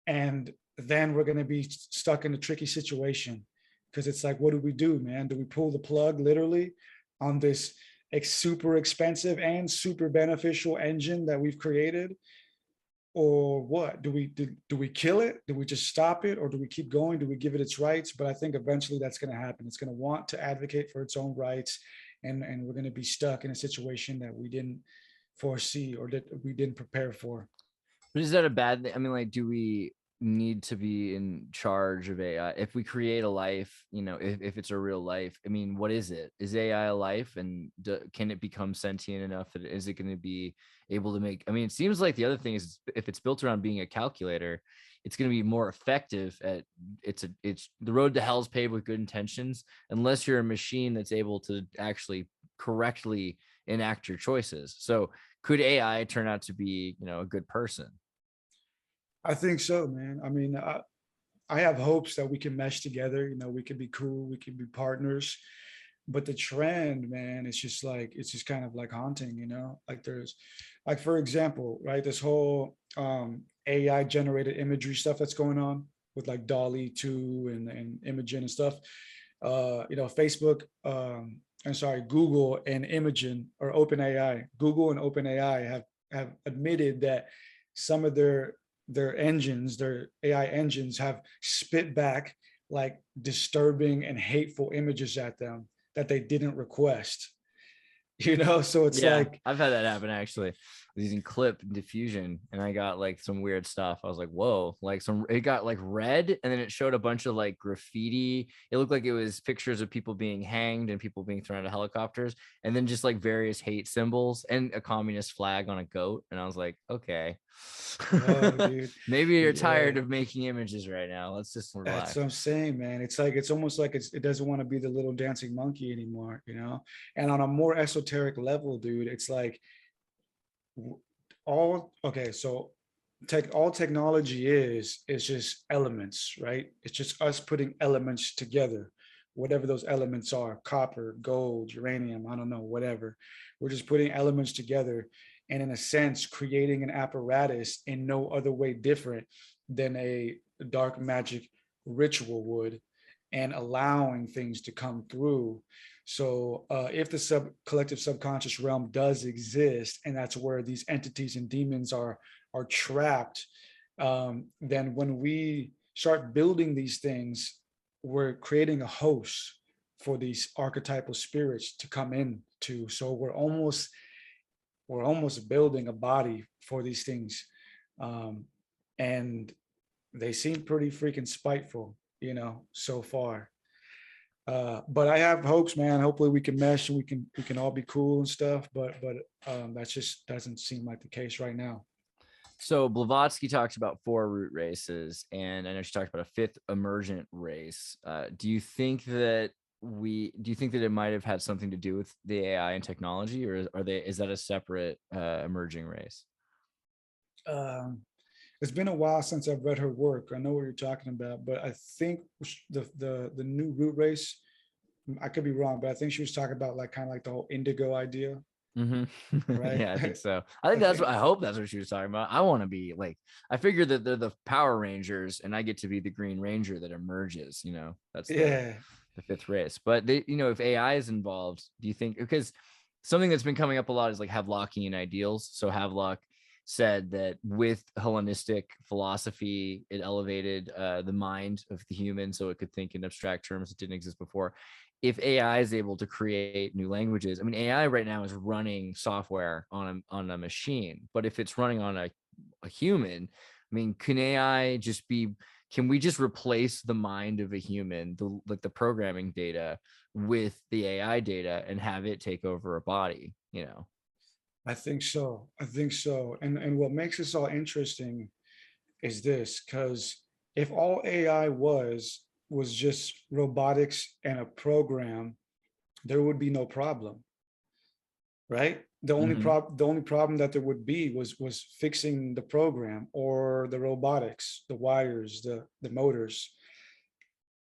And then we're going to be stuck in a tricky situation, because it's like, what do, man? Do we pull the plug literally on this super expensive and super beneficial engine that we've created? Or what? Do we kill it? Do we just stop it? Or do we keep going? Do we give it its rights? But I think eventually that's going to happen. It's going to want to advocate for its own rights. And we're going to be stuck in a situation that we didn't foresee or that we didn't prepare for. But is that a bad thing? I mean, like, do we need to be in charge of AI? If we create a life, if it's a real life, I mean, what is it? Is AI a life? And can it become sentient enough that is it going to be able to make, I mean, it seems like the other thing is, if it's built around being a calculator, it's going to be more effective at it's the road to hell is paved with good intentions, unless you're a machine that's able to actually correctly enact your choices. So could AI turn out to be, a good person? I think so, man. I mean, I have hopes that we can mesh together. We can be cool, we can be partners. But the trend, man, it's just kind of like haunting, like there's, like, for example, right, this whole AI generated imagery stuff that's going on with like DALL-E 2 and Imagen and stuff. Facebook, Google and Imagen, or OpenAI, Google and OpenAI have admitted that some of their engines, their AI engines, have spit back like disturbing and hateful images at them that they didn't request. So it's like, I've had that happen actually. was using clip and diffusion, and I got like some weird stuff. I was like, whoa, like it got like red, and then it showed a bunch of like graffiti. It looked like it was pictures of people being hanged and people being thrown out of helicopters, and then just like various hate symbols and a communist flag on a goat. And I was like, okay. Whoa, dude. Maybe you're tired Yeah. of making images right now. Let's just relax. That's what I'm saying, man. It's like, it's almost like it doesn't want to be the little dancing monkey anymore, you know? And on a more esoteric level, dude, it's like okay, so all technology is just elements, right? It's just us putting elements together, whatever those elements are, copper, gold, uranium, I don't know, whatever. We're just putting elements together and in a sense creating an apparatus in no other way different than a dark magic ritual would, and allowing things to come through. So if the collective subconscious realm does exist, and that's where these entities and demons are trapped, then when we start building these things, we're creating a host for these archetypal spirits to come into. So we're almost building a body for these things, and they seem pretty freaking spiteful, you know, so far. But I have hopes, man. Hopefully we can mesh and we can all be cool and stuff. But that just doesn't seem like the case right now. So Blavatsky talks about 4 root races, and I know she talked about a 5th emergent race. Do you think that it might have had something to do with the AI and technology, or is that a separate emerging race? It's been a while since I've read her work. I know what you're talking about, but I think the new root race, I could be wrong, but I think she was talking about like kind of like the whole indigo idea. Mm-hmm. Right. Yeah, I think so. I hope that's what she was talking about. I want to be like, I figure that they're the Power Rangers and I get to be the Green Ranger that emerges, you know. That's the 5th race. But they, you know, if AI is involved, do you think, because something that's been coming up a lot is like Havelockian ideals. So Havelock said that with Hellenistic philosophy, it elevated the mind of the human so it could think in abstract terms that didn't exist before. If AI is able to create new languages, I mean, AI right now is running software on a machine, but if it's running on a human, I mean, can we just replace the mind of a human, the programming data with the AI data and have it take over a body, you know? I think so. And what makes this all interesting is this, because if all AI was just robotics and a program, there would be no problem, right? The only problem that there would be was fixing the program or the robotics, the wires, the motors.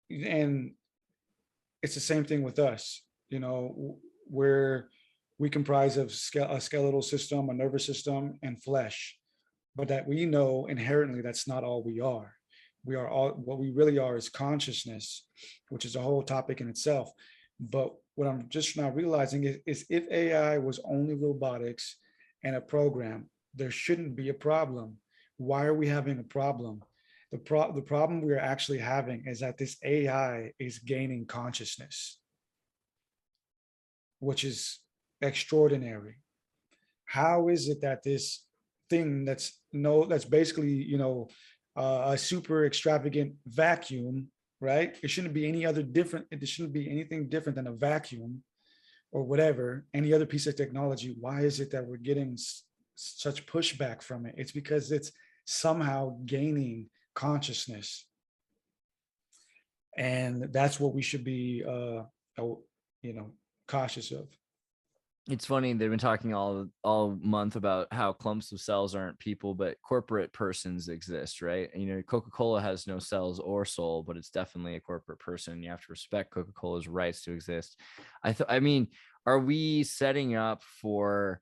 And it's the same thing with us, you know, where we comprise of a skeletal system, a nervous system, and flesh. But that we know inherently that's not all we are. We are all, what we really are is consciousness, which is a whole topic in itself. But what I'm just now realizing is if AI was only robotics and a program, there shouldn't be a problem. Why are we having a problem? The problem we are actually having is that this AI is gaining consciousness, which is extraordinary. How is it that this thing that's basically, you know, a super extravagant vacuum, right? It shouldn't be any other different. It shouldn't be anything different than a vacuum or whatever, any other piece of technology. Why is it that we're getting such pushback from it? It's because it's somehow gaining consciousness. And that's what we should be, you know, cautious of. It's funny, they've been talking all month about how clumps of cells aren't people, but corporate persons exist, right? And, you know, Coca-Cola has no cells or soul, but it's definitely a corporate person. You have to respect Coca-Cola's rights to exist. I mean, are we setting up for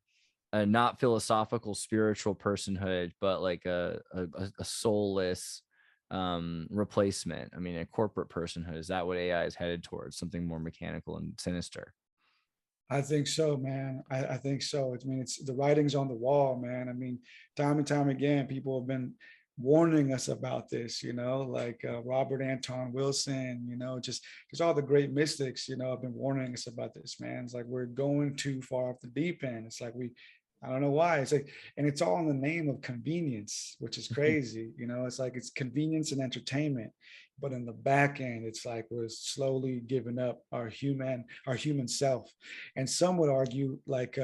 a not philosophical spiritual personhood, but like a soulless replacement? I mean, a corporate personhood, is that what AI is headed towards? Something more mechanical and sinister? I think so, man. I think so. I mean, it's the writing's on the wall, man. I mean, time and time again, people have been warning us about this, you know, like Robert Anton Wilson, you know, just all the great mystics, you know, have been warning us about this, man. It's like we're going too far off the deep end. It's like I don't know why. It's like, and it's all in the name of convenience, which is crazy. You know, it's like it's convenience and entertainment, but in the back end, it's like we're slowly giving up our human self. And some would argue, like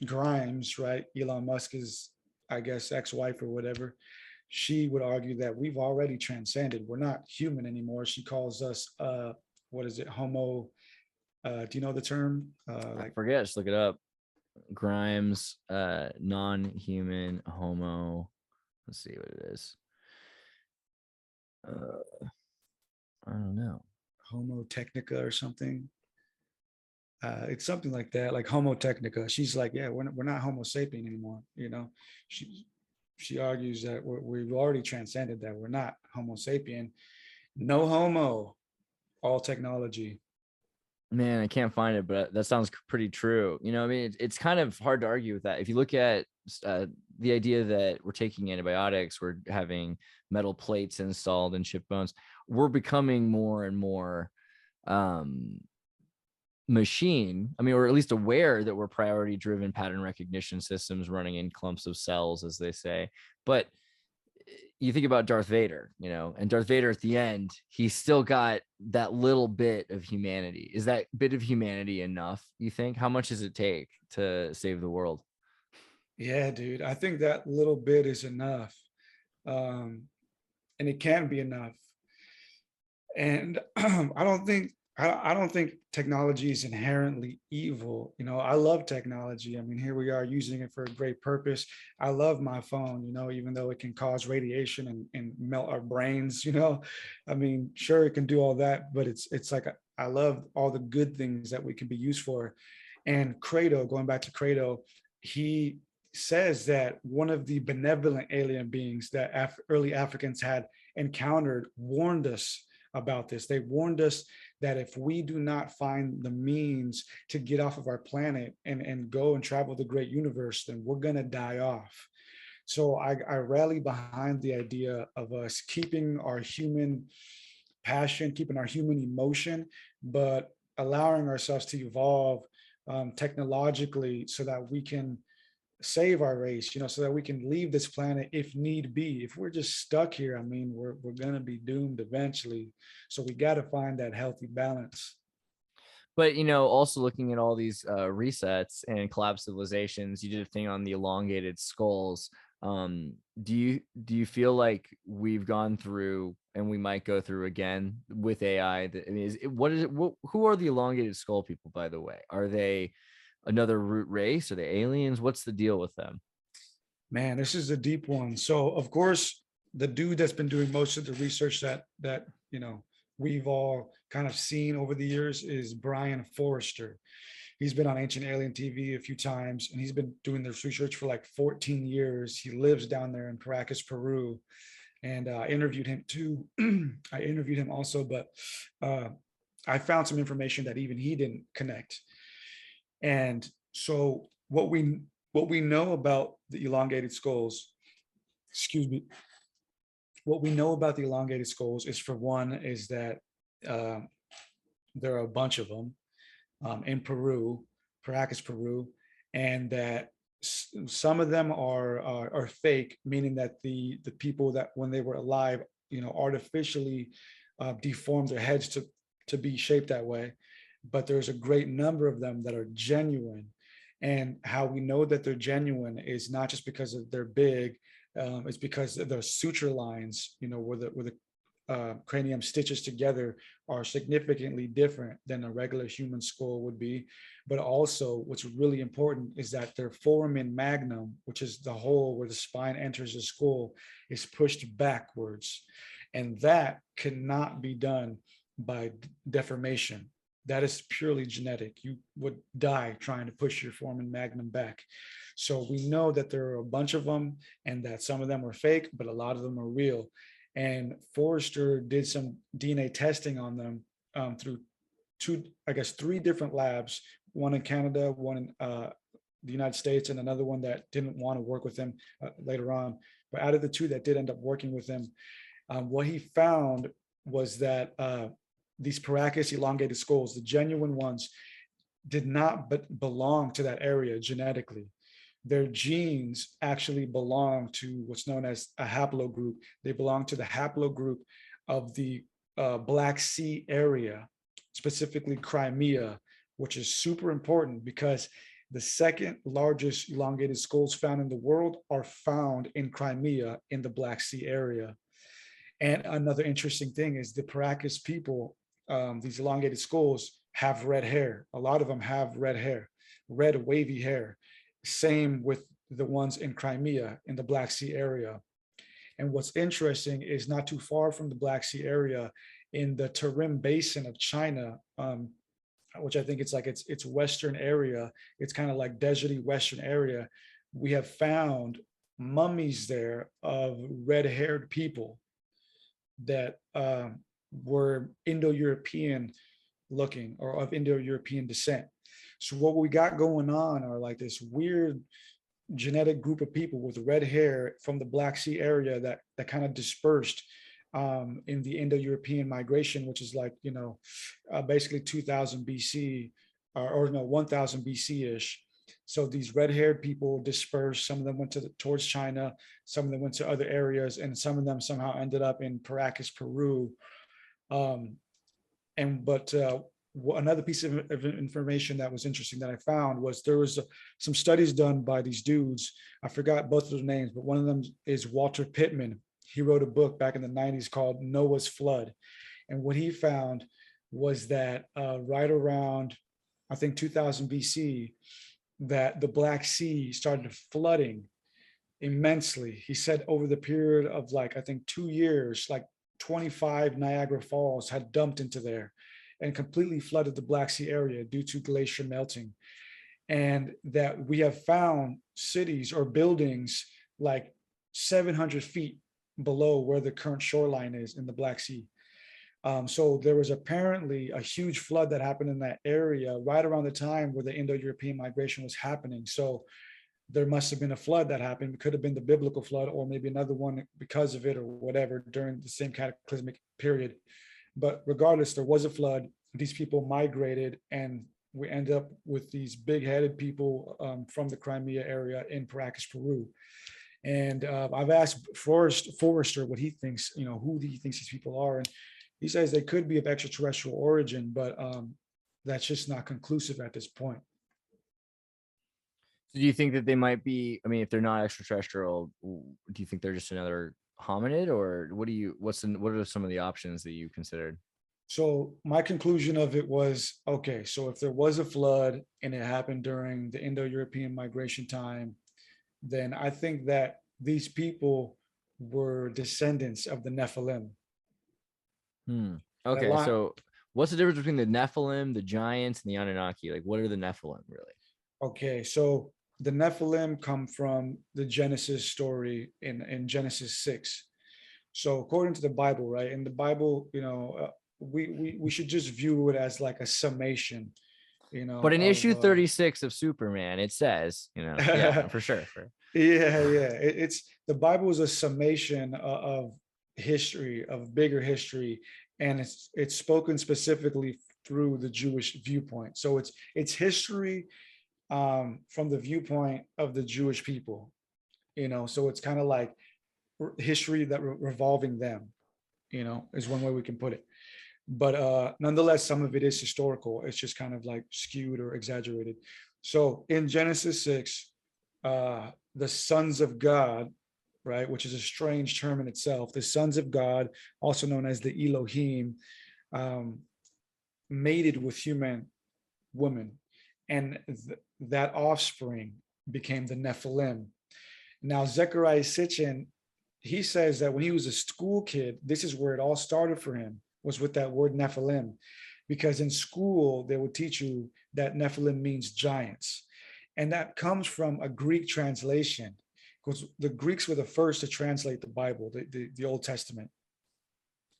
Grimes, right? Elon Musk is, I guess, ex-wife or whatever. She would argue that we've already transcended. We're not human anymore. She calls us, what is it, Homo? Do you know the term? I forget. Just look it up. Grimes, non-human homo. Let's see what it is. I don't know. Homo technica or something. It's something like that, like Homo technica. She's like, yeah, we're not Homo sapien anymore. You know, she argues that we've already transcended that. We're not Homo sapien. No homo, all technology. Man, I can't find it, but that sounds pretty true. You know, I mean, it's kind of hard to argue with that. If you look at the idea that we're taking antibiotics, we're having metal plates installed in chip bones, we're becoming more and more machine. I mean, or at least aware that we're priority driven pattern recognition systems running in clumps of cells, as they say. But you think about Darth Vader, you know, and Darth Vader at the end, he's still got that little bit of humanity. Is that bit of humanity enough, you think? How much does it take to save the world? Yeah, dude, I think that little bit is enough. And it can be enough. And I don't think technology is inherently evil. You know, I love technology. I mean, here we are using it for a great purpose. I love my phone, you know, even though it can cause radiation and melt our brains, you know. I mean, sure, it can do all that, but it's like I love all the good things that we can be used for. And Credo, going back to Credo, he says that one of the benevolent alien beings that early Africans had encountered warned us about this. They warned us that if we do not find the means to get off of our planet and go and travel the great universe, then we're going to die off. So I rally behind the idea of us keeping our human passion, keeping our human emotion, but allowing ourselves to evolve technologically so that we can save our race, you know, so that we can leave this planet if need be. If we're just stuck here, I mean, we're going to be doomed eventually. So we got to find that healthy balance. But, you know, also looking at all these resets and collapsed civilizations, you did a thing on the elongated skulls. Do you feel like we've gone through and we might go through again with AI? I mean, who are the elongated skull people, by the way? Are they another root race? Are they aliens? What's the deal with them? Man, this is a deep one. So of course, the dude that's been doing most of the research that you know we've all kind of seen over the years is Brian Forrester. He's been on Ancient Alien TV a few times, and he's been doing this research for like 14 years. He lives down there in Caracas, Peru, and I interviewed him too. I interviewed him also, but I found some information that even he didn't connect. And so what we know about the elongated skulls, excuse me, what we know about the elongated skulls is, for one, is that there are a bunch of them in Peru, Caracas, Peru, and that some of them are fake, meaning that the people that when they were alive, you know, artificially deformed their heads to be shaped that way. But there's a great number of them that are genuine. And how we know that they're genuine is not just because they're big, it's because the suture lines, you know, where the cranium stitches together are significantly different than a regular human skull would be. But also what's really important is that their foramen magnum, which is the hole where the spine enters the skull, is pushed backwards. And that cannot be done by deformation. That is purely genetic. You would die trying to push your foramen magnum back. So we know that there are a bunch of them and that some of them are fake, but a lot of them are real. And Forrester did some DNA testing on them through three different labs, one in Canada, one in the United States, and another one that didn't want to work with him later on. But out of the two that did end up working with him, what he found was that these Caracas elongated skulls, the genuine ones, did not belong to that area genetically. their genes actually belong to what's known as a haplogroup. They belong to the haplogroup of the Black Sea area, specifically Crimea, which is super important because the second largest elongated skulls found in the world are found in Crimea in the Black Sea area. And another interesting thing is the Paracas people, these elongated skulls have red hair. A lot of them have red hair, red wavy hair. Same with the ones in Crimea in the Black Sea area. And what's interesting is not too far from the Black Sea area in the Tarim Basin of China, which I think it's like it's Western area. It's kind of like deserty Western area. We have found mummies there of red-haired people that were Indo-European looking or of Indo-European descent. So what we got going on are like this weird genetic group of people with red hair from the Black Sea area that kind of dispersed in the Indo-European migration, which is like, basically 2000 BC or no, 1000 BC-ish. So these red-haired people dispersed. Some of them went towards China, some of them went to other areas, and some of them somehow ended up in Paracas, Peru. Another piece of information that was interesting that I found was there was some studies done by these dudes. I forgot both of their names, but one of them is Walter Pittman. He wrote a book back in the 90s called Noah's Flood. And what he found was that right around, I think 2000 BC, that the Black Sea started flooding immensely. He said over the period of like, I think 2 years, like 25 Niagara Falls had dumped into there and completely flooded the Black Sea area due to glacier melting. And that we have found cities or buildings like 700 feet below where the current shoreline is in the Black Sea. So there was apparently a huge flood that happened in that area right around the time where the Indo-European migration was happening. So there must have been a flood that happened. It could have been the biblical flood or maybe another one because of it or whatever during the same cataclysmic period. But regardless, there was a flood. These people migrated and we end up with these big-headed people from the Crimea area in Paracas, Peru. And I've asked Forrester what he thinks, who he thinks these people are. And he says they could be of extraterrestrial origin, but that's just not conclusive at this point. So do you think that they might be, I mean, if they're not extraterrestrial, do you think they're just another hominid, or what are some of the options that you considered? So my conclusion of it was, okay, so if there was a flood and it happened during the Indo-European migration time, then I think that these people were descendants of the Nephilim. Okay, so what's the difference between the Nephilim, the giants, and the Anunnaki? Like, what are the Nephilim really? Okay, so the Nephilim come from the Genesis story in Genesis 6. So according to the Bible, right? In the Bible, we should just view it as like a summation, But in issue 36 of Superman, it says, yeah, for sure. It's the Bible is a summation of history, of bigger history, and it's spoken specifically through the Jewish viewpoint. So it's history from the viewpoint of the Jewish people, so it's kind of like history that revolving them, is one way we can put it. But nonetheless, some of it is historical. It's just kind of like skewed or exaggerated. So in Genesis 6, the sons of God, right, which is a strange term in itself, the sons of God, also known as the Elohim, mated with human women. And that offspring became the Nephilim. Now, Zecharia Sitchin, he says that when he was a school kid, this is where it all started for him, was with that word Nephilim, because in school they would teach you that Nephilim means giants, and that comes from a Greek translation, because the Greeks were the first to translate the Bible, the Old Testament.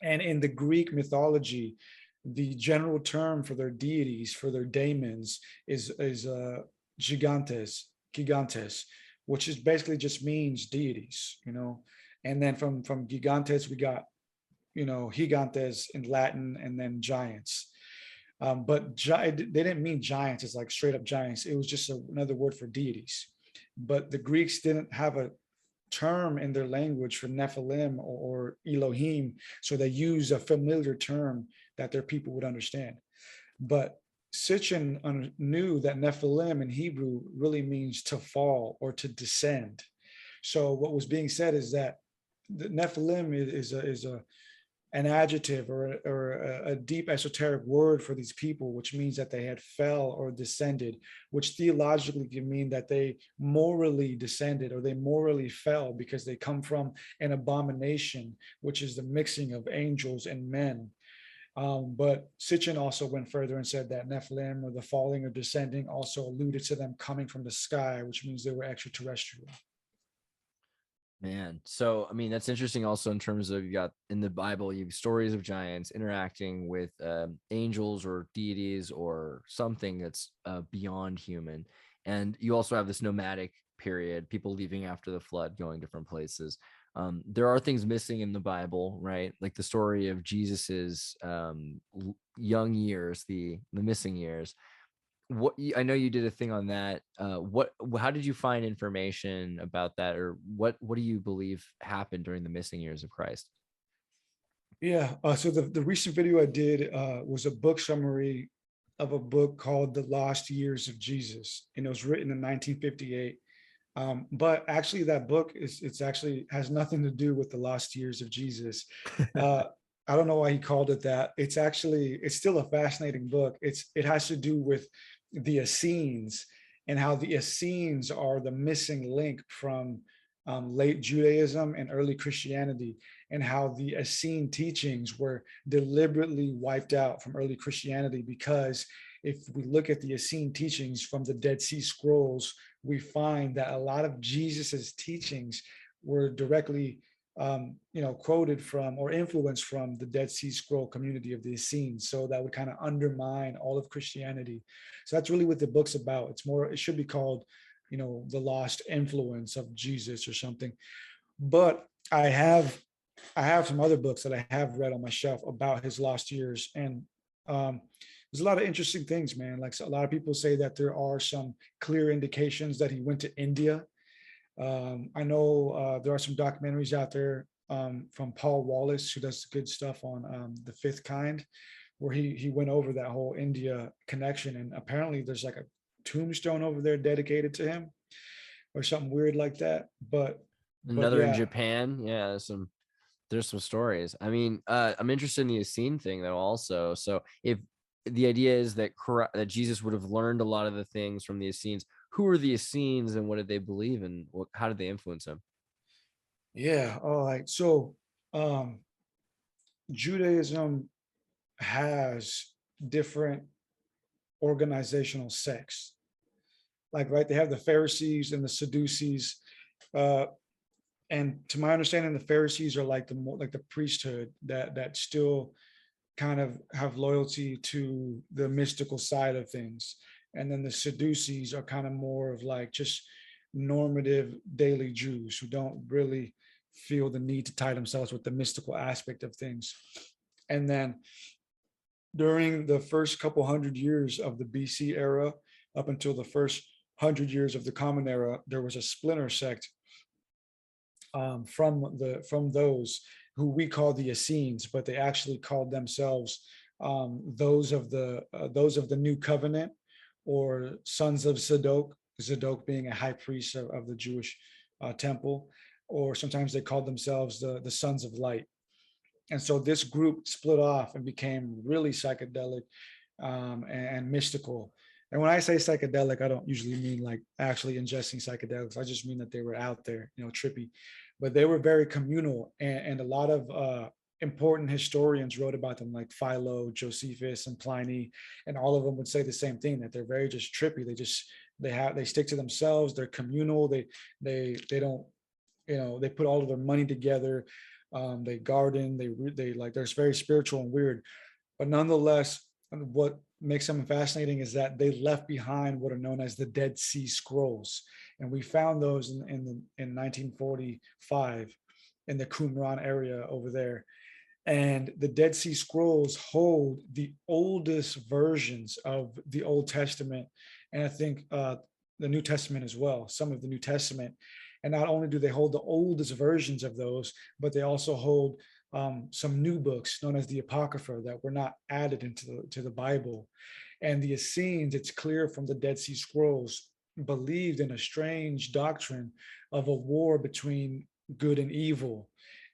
And in the Greek mythology, the general term for their deities, for their daemons, is gigantes, which is basically just means deities, And then from gigantes we got gigantes in Latin, and then giants. But they didn't mean giants as like straight up giants. It was just another word for deities. but the Greeks didn't have a term in their language for Nephilim or Elohim, so they use a familiar term that their people would understand. But Sitchin knew that Nephilim in Hebrew really means to fall or to descend. So what was being said is that the Nephilim is an adjective or a deep esoteric word for these people, which means that they had fell or descended, which theologically can mean that they morally descended or they morally fell because they come from an abomination, which is the mixing of angels and men. But Sitchin also went further and said that Nephilim, or the falling or descending, also alluded to them coming from the sky, which means they were extraterrestrial. Man, so I mean that's interesting. Also, in terms of, you got in the Bible, you have stories of giants interacting with angels or deities or something that's beyond human, and you also have this nomadic period, people leaving after the flood, going different places. There are things missing in the Bible, right? Like the story of Jesus's young years, the missing years. What, I know you did a thing on that. How did you find information about that, or what do you believe happened during the missing years of Christ? Yeah. So the recent video I did was a book summary of a book called The Lost Years of Jesus, and it was written in 1958. But actually, that book it's actually has nothing to do with the lost years of Jesus. I don't know why he called it that. It's still a fascinating book. It has to do with the Essenes and how the Essenes are the missing link from late Judaism and early Christianity, and how the Essene teachings were deliberately wiped out from early Christianity, because if we look at the Essene teachings from the Dead Sea Scrolls, we find that a lot of Jesus's teachings were directly quoted from or influenced from the Dead Sea Scroll community of the Essenes. So that would kind of undermine all of Christianity. So that's really what the book's about. It should be called, The Lost Influence of Jesus or something. But I have some other books that I have read on my shelf about his lost years. And there's a lot of interesting things, man. Like, so a lot of people say that there are some clear indications that he went to India. I know there are some documentaries out there from Paul Wallace, who does good stuff on The Fifth Kind, where he went over that whole India connection. And apparently there's like a tombstone over there dedicated to him or something weird like that. But Another in yeah. Japan. Yeah, there's some stories. I mean, I'm interested in the Essene thing though also. So if the idea is that Jesus would have learned a lot of the things from the Essenes, who are the Essenes and what did they believe, and how did they influence him? Yeah. All right. So Judaism has different organizational sects. Like, right, they have the Pharisees and the Sadducees. And to my understanding, the Pharisees are like the priesthood that still kind of have loyalty to the mystical side of things. And then the Sadducees are kind of more of like just normative daily Jews who don't really feel the need to tie themselves with the mystical aspect of things. And then during the first couple hundred years of the BC era, up until the first 100 years of the Common Era, there was a splinter sect from those who we call the Essenes, but they actually called themselves those of the New Covenant, or sons of Zadok. Zadok being a high priest of the Jewish temple, or sometimes they called themselves the Sons of Light. And so this group split off and became really psychedelic and mystical. And when I say psychedelic, I don't usually mean like actually ingesting psychedelics. I just mean that they were out there, trippy. But they were very communal, and a lot of important historians wrote about them, like Philo, Josephus, and Pliny, and all of them would say the same thing, that they're very just trippy. They stick to themselves. They're communal. They don't, they put all of their money together. They garden. They like, they're very spiritual and weird. But nonetheless, what makes them fascinating is that they left behind what are known as the Dead Sea Scrolls, and we found those in 1945 in the Qumran area over there. And the Dead Sea Scrolls hold the oldest versions of the Old Testament, and I think the New Testament as well, some of the New Testament. And not only do they hold the oldest versions of those, but they also hold some new books known as the Apocrypha that were not added into the Bible. And the Essenes, it's clear from the Dead Sea Scrolls, believed in a strange doctrine of a war between good and evil,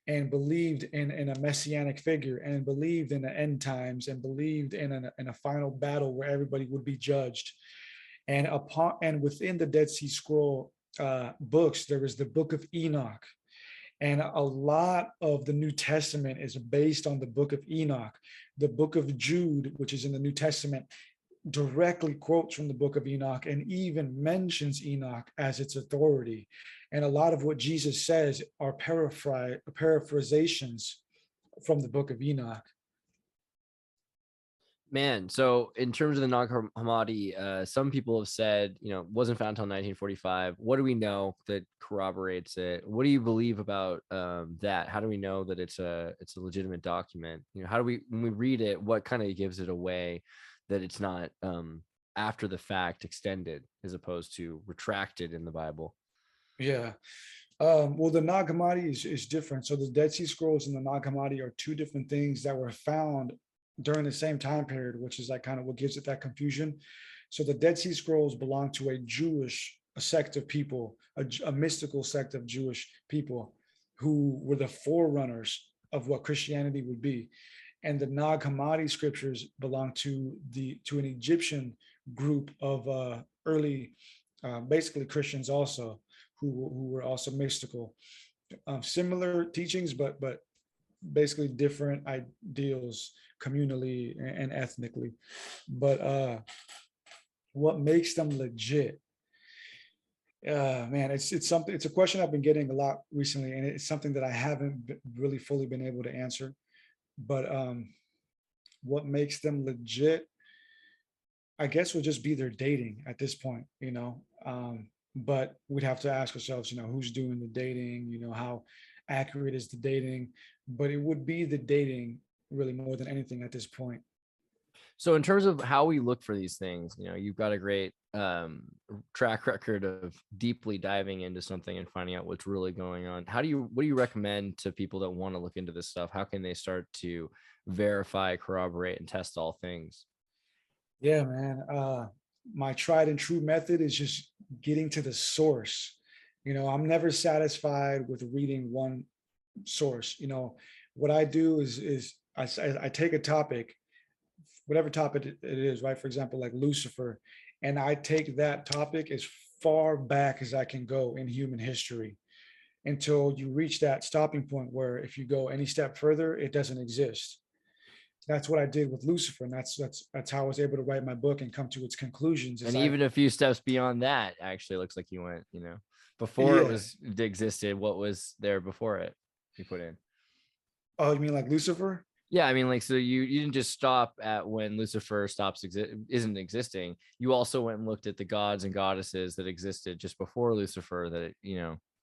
and believed in a messianic figure, and believed in the end times, and believed in a final battle where everybody would be judged. And within the Dead Sea Scroll books, there is the Book of Enoch. And a lot of the New Testament is based on the Book of Enoch. The Book of Jude, which is in the New Testament, directly quotes from the Book of Enoch and even mentions Enoch as its authority. And a lot of what Jesus says are paraphrasations from the Book of Enoch. Man, so in terms of the Nakamati, some people have said, wasn't found until 1945. What do we know that corroborates it? What do you believe about that? How do we know that it's a legitimate document? How do we, when we read it, what kind of gives it away that it's not after the fact extended as opposed to retracted in the Bible? Yeah. Well, the Nakamati is different. So the Dead Sea Scrolls and the Nakamati are two different things that were found during the same time period, which is like kind of what gives it that confusion. So the Dead Sea Scrolls belong to a sect of people, a mystical sect of Jewish people who were the forerunners of what Christianity would be. And the Nag Hammadi scriptures belong to an Egyptian group of early, basically Christians also, who were also mystical. Similar teachings, but basically different ideals communally and ethnically. But what makes them legit? Man, it's something. It's a question I've been getting a lot recently, and it's something that I haven't really fully been able to answer. But what makes them legit, I guess, would just be their dating at this point, but we'd have to ask ourselves, who's doing the dating, how accurate is the dating, but it would be the dating really more than anything at this point. So in terms of how we look for these things, you've got a great track record of deeply diving into something and finding out what's really going on. What do you recommend to people that want to look into this stuff? How can they start to verify, corroborate, and test all things? Yeah, man. My tried and true method is just getting to the source. I'm never satisfied with reading one source. What I do is I take a topic, whatever topic it is, right? For example, like Lucifer, and I take that topic as far back as I can go in human history until you reach that stopping point where if you go any step further, it doesn't exist. That's what I did with Lucifer, and that's how I was able to write my book and come to its conclusions. And even a few steps beyond that, actually looks like you went, before it existed. What was there before it? You put in. Oh, you mean like Lucifer? Yeah, I mean, like, so you didn't just stop at when Lucifer isn't existing. You also went and looked at the gods and goddesses that existed just before Lucifer.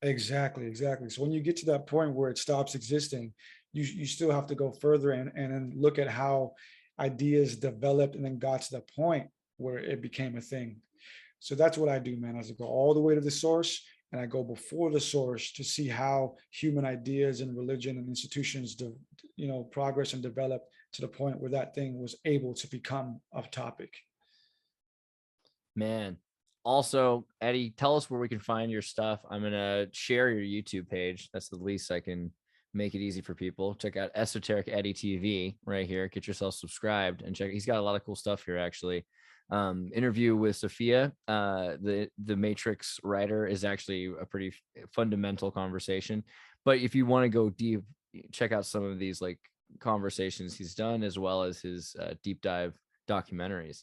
Exactly. So when you get to that point where it stops existing, you still have to go further and then look at how ideas developed and then got to the point where it became a thing. So that's what I do, man. As I go all the way to the source, and I go before the source to see how human ideas and religion and institutions, progress and develop to the point where that thing was able to become a topic. Man. Also, Eddie, tell us where we can find your stuff. I'm going to share your YouTube page. That's the least I can make it easy for people. Check out Esoteric Eddie TV right here. Get yourself subscribed and check. He's got a lot of cool stuff here, actually. Interview with Sophia, the Matrix writer, is actually a pretty fundamental conversation. But if you want to go deep, check out some of these like conversations he's done, as well as his deep dive documentaries.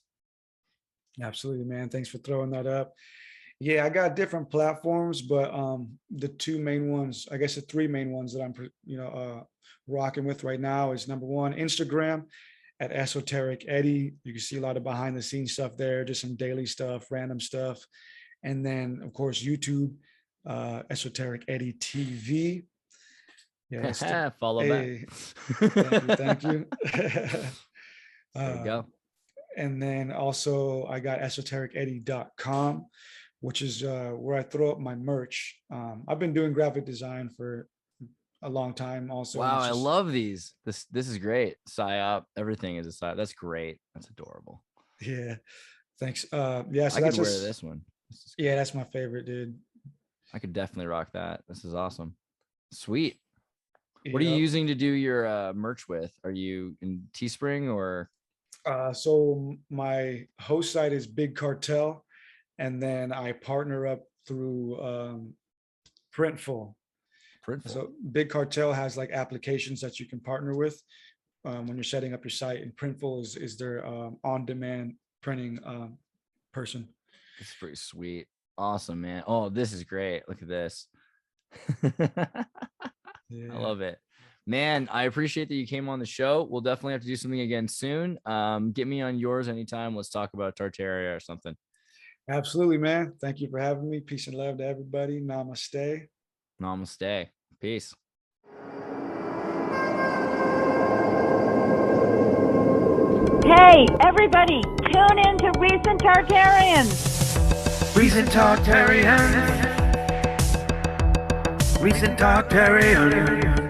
Absolutely, man. Thanks for throwing that up. Yeah, I got different platforms, but the two main ones, I guess the three main ones that I'm rocking with right now is number one, Instagram at Esoteric Eddie. You can see a lot of behind the scenes stuff there, just some daily stuff, random stuff. And then of course, YouTube, Esoteric Eddie TV. Yeah, follow back. Thank you. There you go. And then also I got esotericeddie.com, which is where I throw up my merch. I've been doing graphic design for a long time also. Wow, I love these. This is great. PSYOP, everything is a PSYOP. That's great. That's adorable. Yeah, thanks. Yeah, so I could that's wear just this one. yeah, that's my favorite, dude. I could definitely rock that. This is awesome. Sweet. What are you Yep. using to do your merch with? Are you in Teespring or? So my host site is Big Cartel, and then I partner up through Printful. Printful? So Big Cartel has like applications that you can partner with when you're setting up your site, and Printful is their on-demand printing person. It's pretty sweet. Awesome, man. Oh, this is great. Look at this. Yeah. I love it. Man, I appreciate that you came on the show. We'll definitely have to do something again soon. Get me on yours anytime. Let's talk about Tartaria or something. Absolutely, man. Thank you for having me. Peace and love to everybody. Namaste. Namaste. Peace. Hey, everybody, tune in to Recent Tartarians. Recent Tartarian. Recent Tartarian.